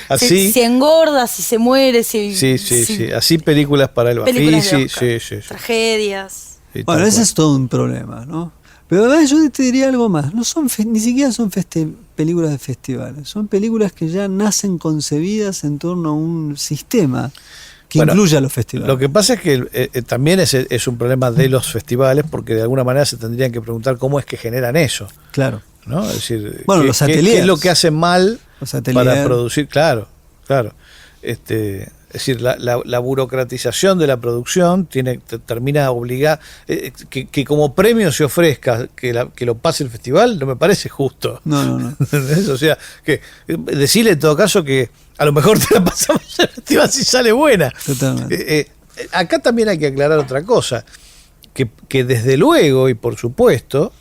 Así. Si engorda, si se muere, si... Sí. Así películas para el Películas de sí, Oscar. sí. Tragedias. Sí, Bueno, tal ese cual. es todo un problema, ¿no? Pero además yo te diría algo más. No son ni siquiera son películas de festivales. Son películas que ya nacen concebidas en torno a un sistema que Bueno, incluye a los festivales. Lo que pasa es que también es un problema de los festivales, porque de alguna manera se tendrían que preguntar cómo es que generan eso, Claro. ¿no? Es decir, Bueno, ¿qué, los qué ateliers. es lo que hacen mal Los ateliers. para producir? Claro. Es decir, la burocratización de la producción termina obligada, que como premio se ofrezca que lo pase el festival, no me parece justo. No. ¿Entendés? O sea, que decirle en todo caso que a lo mejor te la pasamos en el festival si sale buena. Totalmente. Acá también hay que aclarar otra cosa, que desde luego y por supuesto,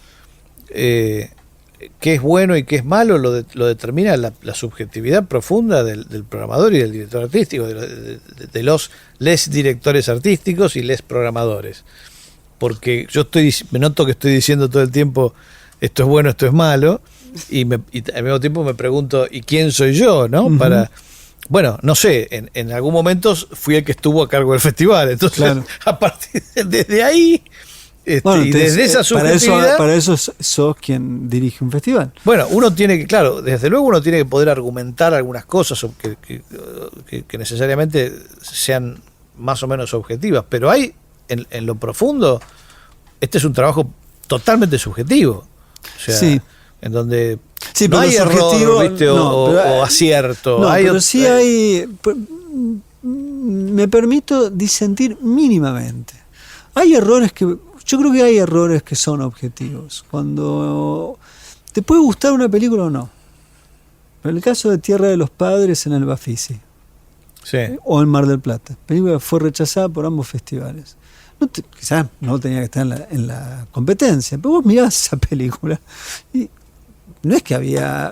qué es bueno y qué es malo lo determina la subjetividad profunda del programador y del director artístico, de los les directores artísticos y les programadores. Porque yo me noto que estoy diciendo todo el tiempo esto es bueno, esto es malo, y al mismo tiempo me pregunto, ¿y quién soy yo? ¿No? Uh-huh. Bueno, no sé, en algún momento fui el que estuvo a cargo del festival, entonces Claro. a partir desde ahí Bueno, y entonces, desde esa subjetividad, para eso sos quien dirige un festival. bueno, uno tiene que, claro, desde luego uno tiene que poder argumentar algunas cosas que necesariamente sean más o menos objetivas, pero hay en lo profundo, este es un trabajo totalmente subjetivo, o sea, Sí. en donde Sí, no pero hay lo subjetivo, error, ¿viste? no, o pero- acierto. No, hay pero sí hay... Me permito disentir mínimamente. Hay errores que... Yo creo que hay errores que son objetivos. Cuando te puede gustar una película o no. En el caso de Tierra de los Padres en el Bafisi Sí. o en Mar del Plata. La película fue rechazada por ambos festivales. Quizás no tenía que estar en la competencia, pero vos mirás esa película y no es que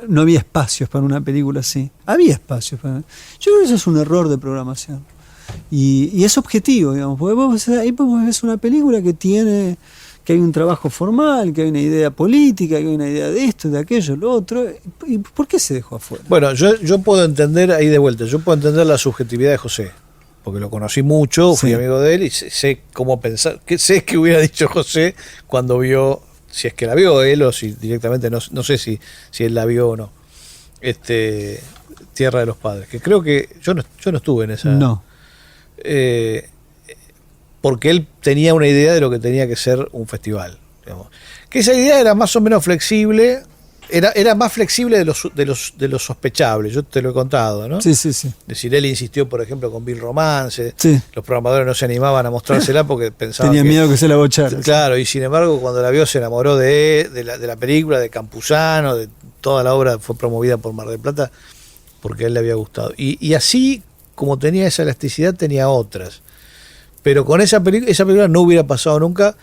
no había espacios para una película así. Había espacios para... Yo creo que eso es un error de programación. Y es objetivo, digamos, porque ahí vos ves una película que hay un trabajo formal, que hay una idea política, que hay una idea de esto, de aquello, lo otro. ¿Y por qué se dejó afuera? Bueno, yo puedo entender, ahí de vuelta, yo puedo entender la subjetividad de José, porque lo conocí mucho, fui Sí. amigo de él y sé cómo pensar, sé que hubiera dicho José cuando vio si es que la vio él o si directamente, no sé si él la vio o no. Tierra de los Padres, que creo que yo no estuve en esa. No. Porque él tenía una idea de lo que tenía que ser un festival, digamos. Que esa idea era más o menos flexible, era más flexible de los sospechables, yo te lo he contado, ¿no? Sí, sí, sí. Es decir, él insistió, por ejemplo, con Bill Romance, Sí. los programadores no se animaban a mostrársela porque pensaban Tenía miedo que se la bochara. Claro, y sin embargo, cuando la vio se enamoró de la película, de Campuzano, de toda la obra, fue promovida por Mar del Plata, porque a él le había gustado. Y así, como tenía esa elasticidad, tenía otras. Pero con esa película no hubiera pasado nunca,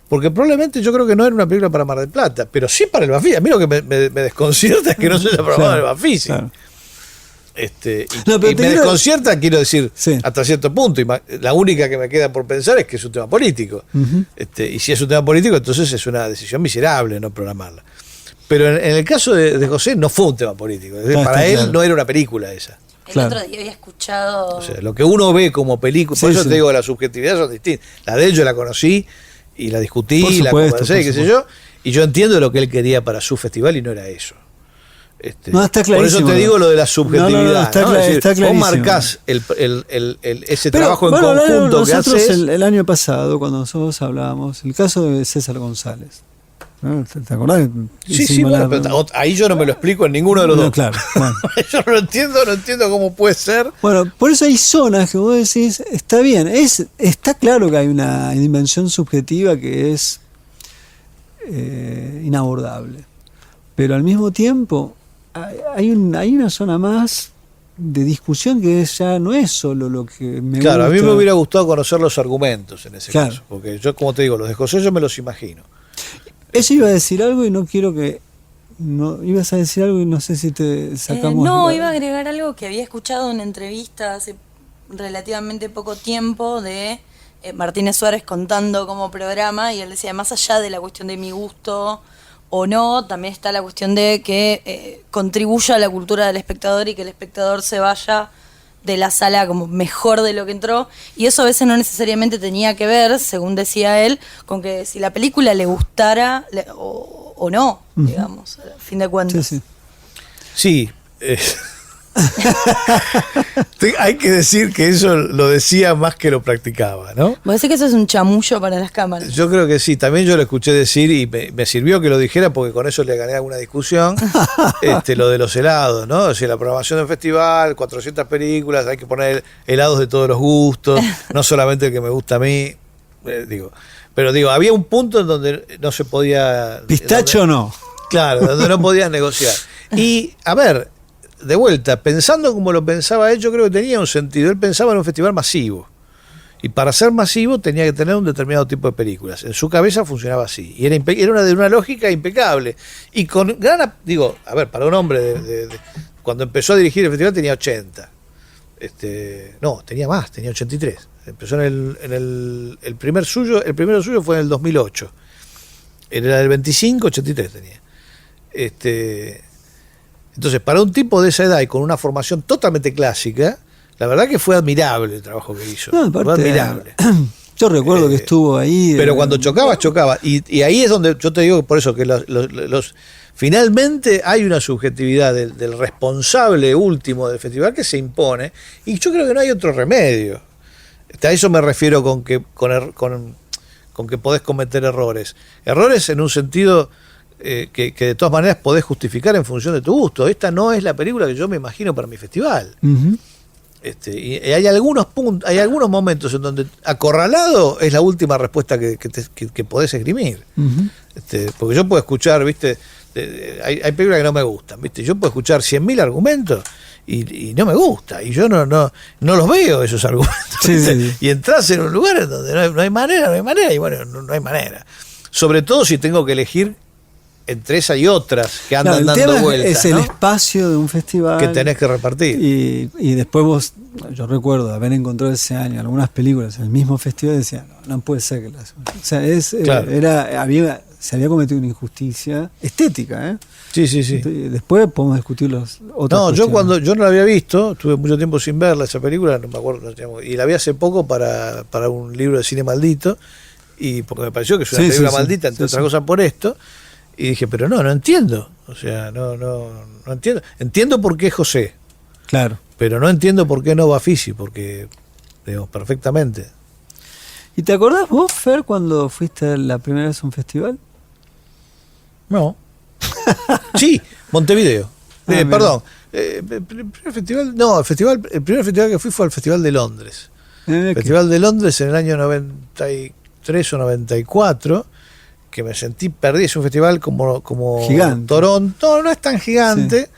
porque probablemente yo creo que no era una película para Mar del Plata, pero sí para el Bafisi. A mí lo que me desconcierta es que no se haya programado en el Bafisi. Claro. Y me desconcierta, quiero decir, sí, hasta cierto punto. Y la única que me queda por pensar es que es un tema político. Uh-huh. Y si es un tema político, entonces es una decisión miserable no programarla. Pero en el caso de José no fue un tema político. Es decir, para él claro. no era una película esa. El Claro. otro día había escuchado... O sea, lo que uno ve como película, por Sí, eso sí. te digo, la subjetividad son distintas. La de él yo la conocí y la discutí, Por la supuesto, conversé, por qué sé supuesto. yo, y yo entiendo lo que él quería para su festival y no era eso. No, está por eso clarísimo. te digo lo de la subjetividad. Está, ¿no? Es decir, está vos clarísimo. marcás ese Pero, trabajo en bueno, conjunto que nosotros haces. el año pasado, cuando nosotros hablábamos, el caso de César González. ¿No? ¿Te acordás? Sí, bueno, pero ahí yo no me lo explico en ninguno de los dos. Claro, bueno. Yo no entiendo cómo puede ser. Bueno, por eso hay zonas que vos decís, está bien, está claro que hay una dimensión subjetiva que es inabordable, pero al mismo tiempo hay una zona más de discusión que ya no es solo lo que me Claro, gusta. a mí me hubiera gustado conocer los argumentos en ese Claro. caso, porque yo, como te digo, los de José yo me los imagino. Eso iba a decir algo y no quiero que... No, ibas a decir algo y no sé si te sacamos... no, iba a agregar algo que había escuchado en una entrevista hace relativamente poco tiempo de Martínez Suárez contando como programa, y él decía, más allá de la cuestión de mi gusto o no, también está la cuestión de que contribuya a la cultura del espectador y que el espectador se vaya de la sala como mejor de lo que entró, y eso a veces no necesariamente tenía que ver, según decía él, con que si la película le gustara o no, Uh-huh. digamos, a fin de cuentas. Sí, sí. Sí. Hay que decir que eso lo decía más que lo practicaba, ¿no? ¿Vos decís que eso es un chamullo para las cámaras? Yo creo que sí, también yo lo escuché decir y me sirvió que lo dijera porque con eso le gané alguna discusión, lo de los helados, ¿no? O sea, la programación del festival, 400 películas, hay que poner helados de todos los gustos, no solamente el que me gusta a mí, pero había un punto en donde no se podía... Pistacho no. Claro, donde no podías negociar. Y, a ver, de vuelta, pensando como lo pensaba él, yo creo que tenía un sentido. Él pensaba en un festival masivo. Y para ser masivo tenía que tener un determinado tipo de películas. En su cabeza funcionaba así. Y era de una lógica impecable. Y con gran... para un hombre cuando empezó a dirigir el festival tenía 80. No, tenía más, tenía 83. Empezó en el primero suyo fue en el 2008. Era del 25, 83 tenía. Entonces, para un tipo de esa edad y con una formación totalmente clásica, la verdad que fue admirable el trabajo que hizo. No, aparte, fue admirable. Yo recuerdo que estuvo ahí. Pero cuando chocaba. Y ahí es donde yo te digo, por eso que finalmente hay una subjetividad del responsable último del festival que se impone, y yo creo que no hay otro remedio. A eso me refiero con que podés cometer errores. Errores en un sentido que de todas maneras podés justificar en función de tu gusto. Esta no es la película que yo me imagino para mi festival. Uh-huh. Y hay algunos puntos, hay algunos momentos en donde acorralado es la última respuesta que podés esgrimir. Uh-huh. Porque yo puedo escuchar, ¿viste? Hay películas que no me gustan, ¿viste? Yo puedo escuchar 100.000 argumentos y no me gusta, y yo no los veo esos argumentos. Sí, sí. Y entras en un lugar en donde no hay manera, y bueno, no hay manera. Sobre todo si tengo que elegir entre esa y otras que andan el dando tema vueltas, es el ¿no? espacio de un festival Que tenés que repartir. y después yo recuerdo haber encontrado ese año algunas películas en el mismo festival y decía, no puede ser que las... O sea, Claro. se había cometido una injusticia estética, ¿eh? Sí. Después podemos discutir los otros. No, yo no la había visto, tuve mucho tiempo sin verla esa película, no me acuerdo, y la vi hace poco para un libro de cine maldito, y porque me pareció que es una Sí, película sí, maldita, entre sí, otras sí. cosas por esto, y dije, pero no entiendo, o sea, no entiendo. Entiendo por qué José, Claro. pero no entiendo por qué no Bafisi, porque, digamos, perfectamente. ¿Y te acordás vos, Fer, cuando fuiste la primera vez a un festival? No. Sí, Montevideo. Mira. Perdón. El primer festival, no, el primer festival que fui fue al Festival de Londres. ¿Qué? Festival de Londres en el año 93 o 94, que me sentí perdido. Es un festival como Gigante. Toronto, no es tan gigante,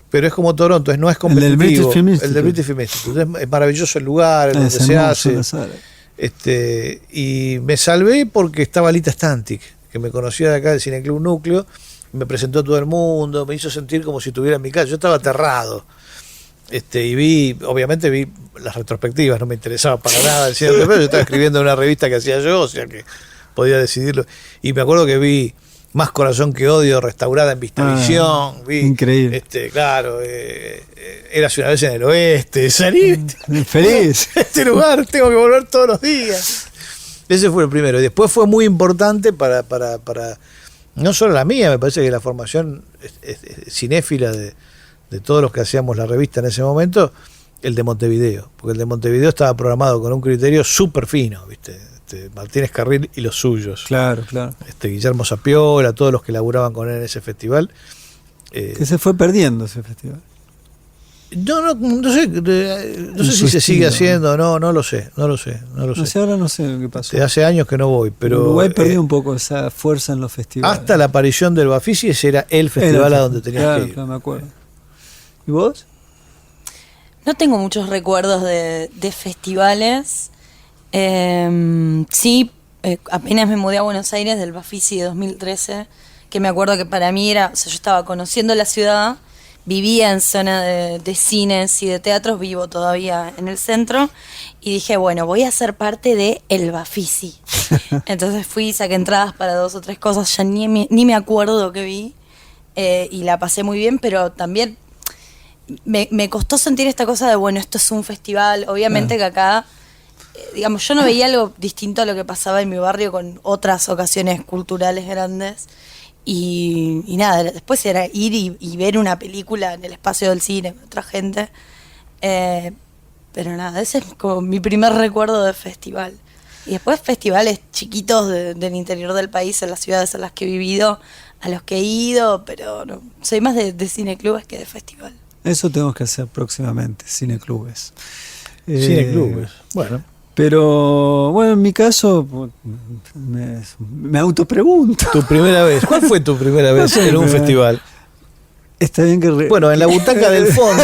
pero es como Toronto, no es competitivo. El del British Film Institute. El del British Film Institute. Es maravilloso el lugar, en donde Es se hermoso hace. la sala. Y me salvé porque estaba Lita Stantic, que me conocía de acá del Cineclub Núcleo, me presentó a todo el mundo, me hizo sentir como si estuviera en mi casa. Yo estaba aterrado. Y obviamente vi las retrospectivas, no me interesaba para nada el cine, pero yo estaba escribiendo en una revista que hacía yo, o sea que podía decidirlo. Y me acuerdo que vi Más Corazón que Odio, restaurada en Vistavisión. Vi, increíble. Claro, Érase una vez en el oeste, salí, Feliz. este lugar tengo que volver todos los días. Ese fue el primero. Y después fue muy importante para no solo la mía, me parece que la formación cinéfila de todos los que hacíamos la revista en ese momento, el de Montevideo. Porque el de Montevideo estaba programado con un criterio súper fino, ¿viste? Martínez Carril y los suyos. Claro, claro. Guillermo Sapiola, todos los que laburaban con él en ese festival. Que se fue perdiendo ese festival. No sé, no sé si se sigue haciendo, no lo sé. No sé, ahora no sé qué pasó. Hace años que no voy, pero Uruguay perdió un poco esa fuerza en los festivales. hasta la aparición del Bafisi ese era el festival a donde tenías claro, que ir. Claro, me acuerdo. ¿Y vos? No tengo muchos recuerdos de festivales. Sí, apenas me mudé a Buenos Aires del Bafisi de 2013, que me acuerdo que para mí era, o sea, yo estaba conociendo la ciudad, vivía en zona de cines y de teatros, vivo todavía en el centro, y dije, bueno, voy a ser parte de el Bafisi. Entonces fui, saqué entradas para 2 o 3 cosas, ya ni me acuerdo qué vi, y la pasé muy bien, pero también me costó sentir esta cosa de, bueno, esto es un festival, obviamente que acá, digamos, yo no veía algo distinto a lo que pasaba en mi barrio con otras ocasiones culturales grandes, y nada, después era ir y ver una película en el espacio del cine con otra gente, pero nada, ese es como mi primer recuerdo de festival. Y después festivales chiquitos del interior del país, en las ciudades en las que he vivido, a los que he ido, pero no, soy más de cineclubes que de festival. Eso tenemos que hacer próximamente, cineclubes. Cineclubes, bueno. Pero bueno, en mi caso me autopregunto. Tu primera vez, ¿cuál fue tu primera vez No sé, en un pero- festival? Está bien que... Bueno, en la butaca del fondo.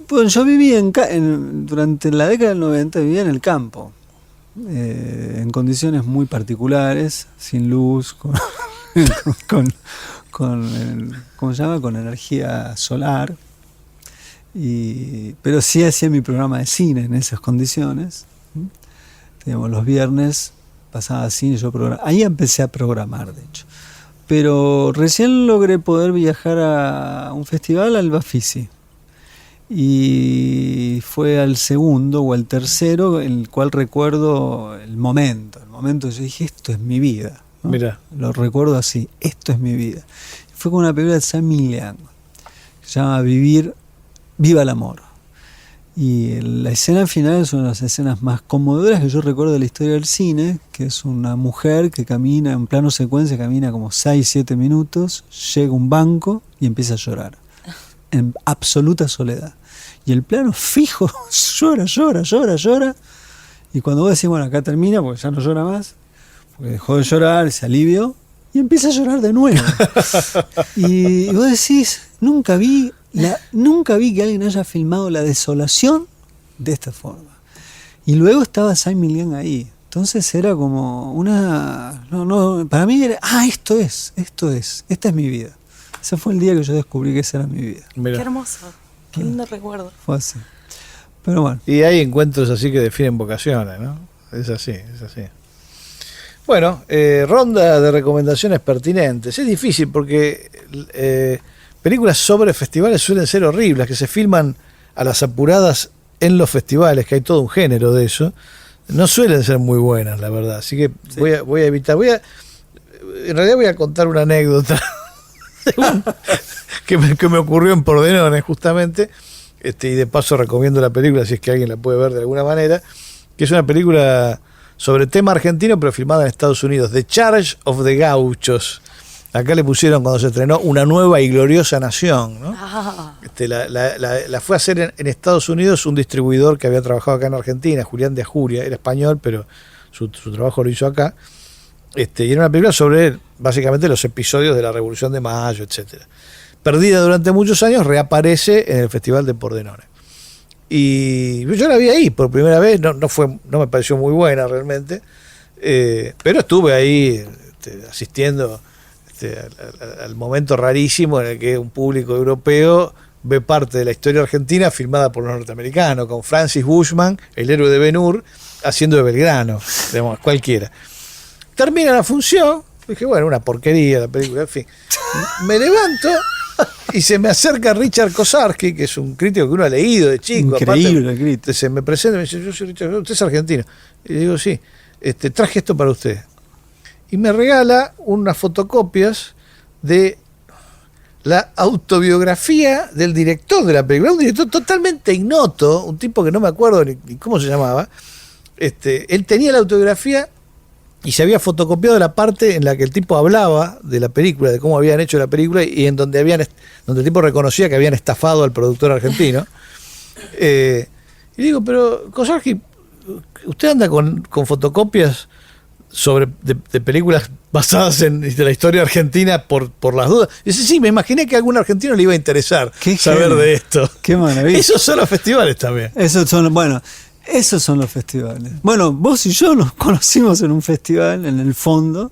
Bueno, yo viví durante la década del 90 vivía en el campo, en condiciones muy particulares, sin luz, ¿cómo se llama? Con energía solar. Pero sí hacía mi programa de cine en esas condiciones. Digamos, los viernes pasaba cine, yo programaba. Ahí empecé a programar, de hecho. Pero recién logré poder viajar a un festival, al Bafisi. Y fue al segundo o al tercero, el cual recuerdo el momento. Yo dije, esto es mi vida, ¿no? Mirá. Lo recuerdo así, esto es mi vida. Fue con una película de Sammy Liang, que se llama Viva el amor. Y la escena final es una de las escenas más conmovedoras que yo recuerdo de la historia del cine, que es una mujer que camina en plano secuencia, camina como 6-7 minutos, llega a un banco y empieza a llorar, en absoluta soledad. Y el plano fijo, llora, y cuando vos decís, bueno, acá termina, porque ya no llora más, porque dejó de llorar, se alivió, y empieza a llorar de nuevo. Y vos decís, nunca vi que alguien haya filmado la desolación de esta forma. Y luego estaba Simon Liang ahí. Entonces era como una... para mí era, esta es mi vida. Ese fue el día que yo descubrí que esa era mi vida. Mirá. Qué hermoso, qué lindo recuerdo. Fue así. Pero bueno. Y hay encuentros así que definen vocaciones, ¿no? Es así. Bueno, ronda de recomendaciones pertinentes. Es difícil porque películas sobre festivales suelen ser horribles, que se filman a las apuradas en los festivales, que hay todo un género de eso, no suelen ser muy buenas, la verdad. Así que Sí. voy a evitar. En realidad voy a contar una anécdota que me ocurrió en Pordenone, justamente. Y de paso recomiendo la película, si es que alguien la puede ver de alguna manera, que es una película sobre tema argentino, pero filmada en Estados Unidos, The Charge of the Gauchos. Acá le pusieron, cuando se estrenó, Una nueva y gloriosa nación, ¿no? La fue a hacer en Estados Unidos un distribuidor que había trabajado acá en Argentina, Julián de Ajuria, era español, pero su trabajo lo hizo acá. Y era una película sobre, básicamente, los episodios de la Revolución de Mayo, etcétera. Perdida durante muchos años, reaparece en el Festival de Pordenone. Y yo la vi ahí por primera vez, no me pareció muy buena realmente, pero estuve ahí asistiendo al momento rarísimo en el que un público europeo ve parte de la historia argentina filmada por los norteamericanos, con Francis Bushman, el héroe de Ben-Hur, haciendo de Belgrano, digamos, cualquiera. Termina la función, dije, bueno, una porquería la película, en fin. Me levanto y se me acerca Richard Kosarsky, que es un crítico que uno ha leído de chico. Increíble el crítico. Se me presenta y me dice, yo soy Richard, usted es argentino. Y digo, sí, traje esto para usted. Y me regala unas fotocopias de la autobiografía del director de la película, un director totalmente ignoto, un tipo que no me acuerdo ni cómo se llamaba. Él tenía la autobiografía y se había fotocopiado la parte en la que el tipo hablaba de la película, de cómo habían hecho la película y en donde el tipo reconocía que habían estafado al productor argentino. Y digo, pero Kosarsky, ¿usted anda con fotocopias de películas basadas en la historia argentina por las dudas? Y dice, sí, me imaginé que a algún argentino le iba a interesar saber genio. de esto. Qué maravilla. Esos son los festivales también. Esos son los festivales. Bueno, vos y yo nos conocimos en un festival, en el Fondo,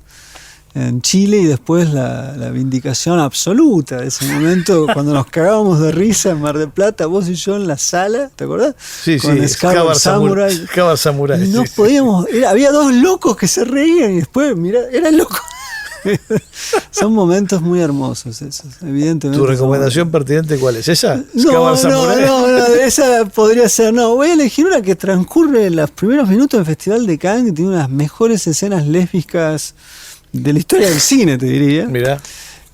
en Chile, y después la vindicación absoluta de ese momento, cuando nos cagábamos de risa en Mar del Plata, vos y yo en la sala, ¿te acordás? Sí, con sí, Scabar Samurai. Scabar Samurai. Y no Sí, sí. podíamos, había dos locos que se reían y después, mirá, eran locos. Son momentos muy hermosos esos, evidentemente. ¿Tu recomendación pertinente cuál es? ¿Esa? No, Scabar Samurai. no, esa podría ser. No, voy a elegir una que transcurre en los primeros minutos del Festival de Cannes, que tiene unas mejores escenas lésbicas de la historia del cine, te diría. Mirá.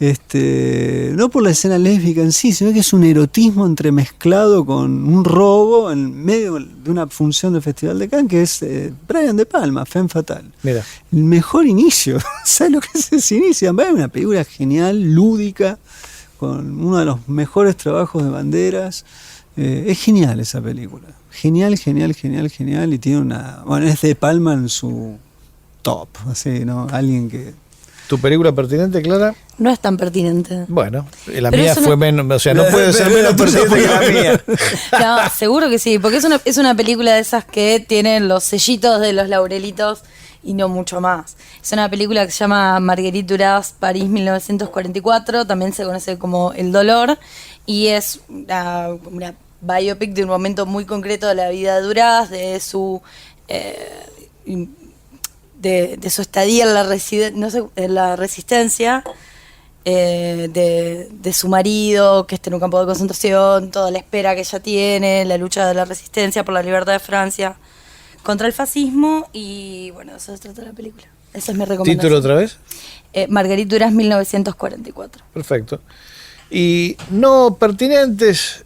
No por la escena lésbica en sí, sino que es un erotismo entremezclado con un robo en medio de una función del Festival de Cannes, que es Brian De Palma, Femme Fatale. Mira. El mejor inicio. ¿Sabes lo que es ese inicio? Es una película genial, lúdica, con uno de los mejores trabajos de Banderas. Es genial esa película. Genial. Y tiene es De Palma en su top. Así, ¿no? Alguien que... ¿Tu película pertinente, Clara? No es tan pertinente. Bueno, la Pero mía es una- fue menos, o sea, no puede ser menos pertinente que la mía. No, seguro que sí, porque es una película de esas que tienen los sellitos de los laurelitos y no mucho más. Es una película que se llama Marguerite Duras, París 1944, también se conoce como El dolor, y es una biopic de un momento muy concreto de la vida de Duras, de su de su estadía en la resistencia, de su marido que está en un campo de concentración, toda la espera que ella tiene, la lucha de la resistencia por la libertad de Francia contra el fascismo, y bueno, eso se trata de la película. Esa es mi recomendación. ¿Título otra vez? Marguerite Duras, 1944. Perfecto. Y no pertinentes,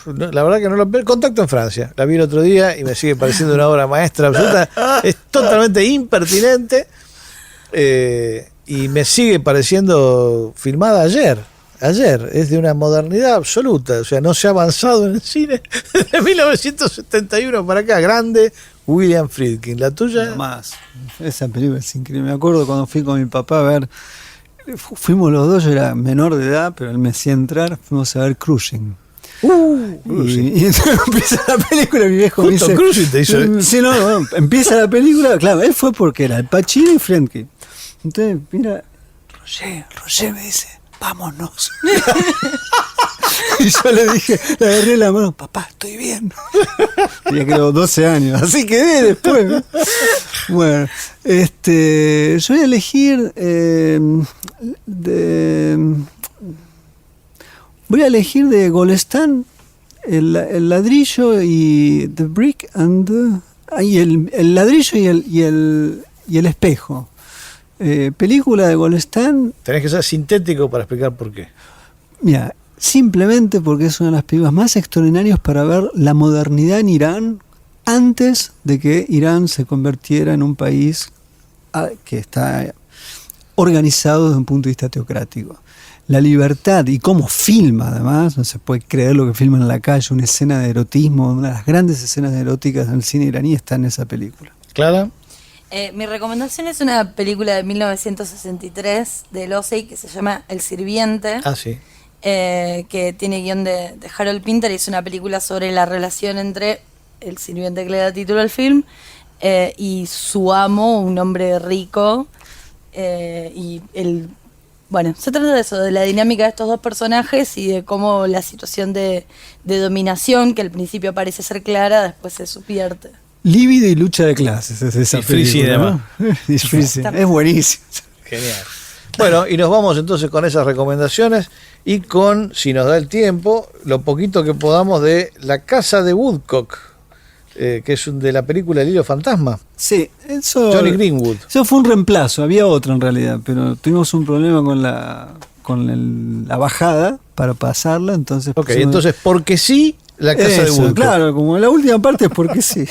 la verdad que no lo... Contacto en Francia, la vi el otro día y me sigue pareciendo una obra maestra absoluta. Es totalmente impertinente y me sigue pareciendo filmada ayer, es de una modernidad absoluta, o sea, no se ha avanzado en el cine desde 1971 para acá. Grande William Friedkin. ¿La tuya? No más. Esa película es increíble. Me acuerdo cuando fui con mi papá a ver, fuimos los dos, yo era menor de edad, pero él me hacía entrar, fuimos a ver Cruising. Y entonces empieza la película, mi viejo Justo me dice... Cruising te hizo... Sí, no, empieza la película, claro, él fue porque era el Pacino y Friedkin. Entonces, mira, Roger me dice, vámonos. Y yo le dije, le agarré la mano, papá, estoy bien. Tenía creo 12 años, así quedé después, ¿no? Bueno, yo voy a elegir Voy a elegir de Golestán el ladrillo y The Brick and el ladrillo y el espejo. Película de Golestan. Tenés que ser sintético para explicar por qué. Mira, simplemente porque es una de las películas más extraordinarias para ver la modernidad en Irán antes de que Irán se convirtiera en un país que está organizado desde un punto de vista teocrático. La libertad y cómo filma, además, no se puede creer lo que filma en la calle, una escena de erotismo, una de las grandes escenas eróticas del cine iraní está en esa película. ¿Clara? Mi recomendación es una película de 1963 de Losey que se llama El Sirviente. Ah, sí. Que tiene guión de Harold Pinter y es una película sobre la relación entre el sirviente que le da título al film y su amo, un hombre rico. Bueno, se trata de eso, de la dinámica de estos dos personajes y de cómo la situación de dominación, que al principio parece ser clara, después se subvierte. Líbido y lucha de clases es esa Free película, ¿no? Es buenísimo. Genial. Bueno, y nos vamos entonces con esas recomendaciones y con, si nos da el tiempo, lo poquito que podamos de La Casa de Woodcock, que es de la película El Hilo Fantasma. Sí, eso. Johnny Greenwood. Eso fue un reemplazo, había otra en realidad, pero tuvimos un problema con la bajada para pasarla, entonces. Ok, entonces, porque sí, La Casa de Woodcock. Claro, como la última parte es porque sí.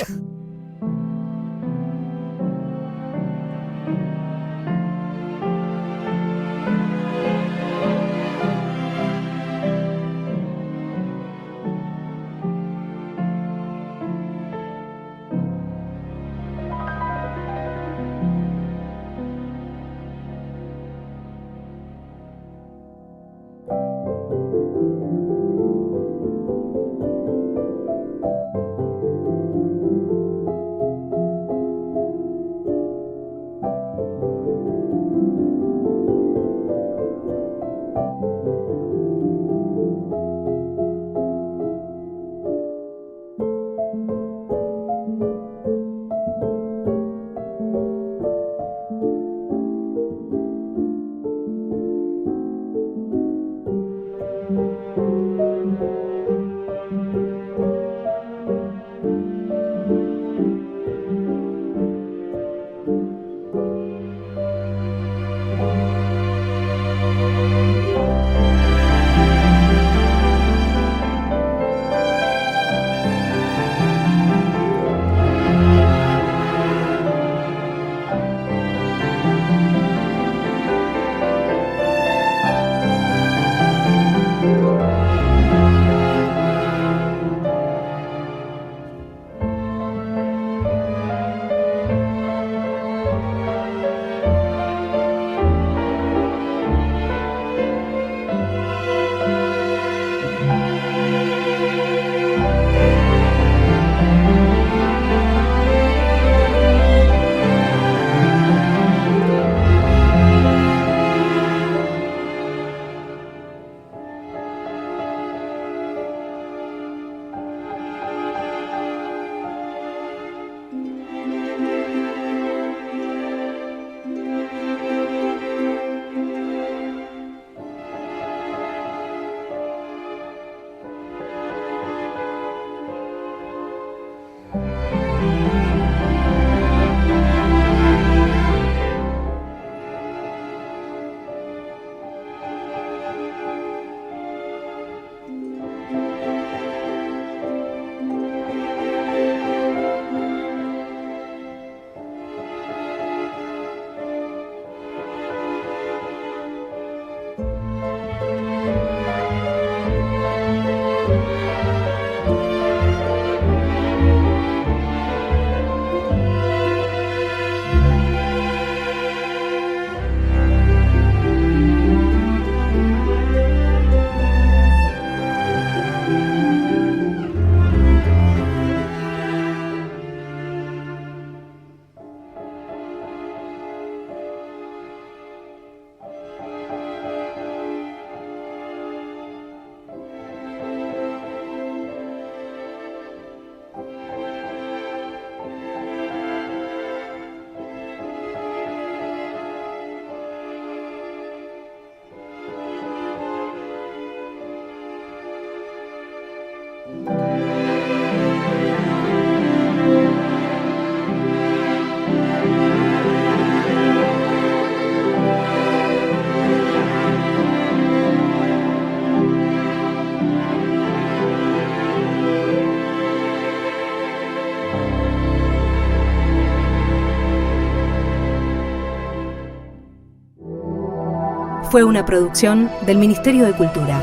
fue una producción del Ministerio de Cultura.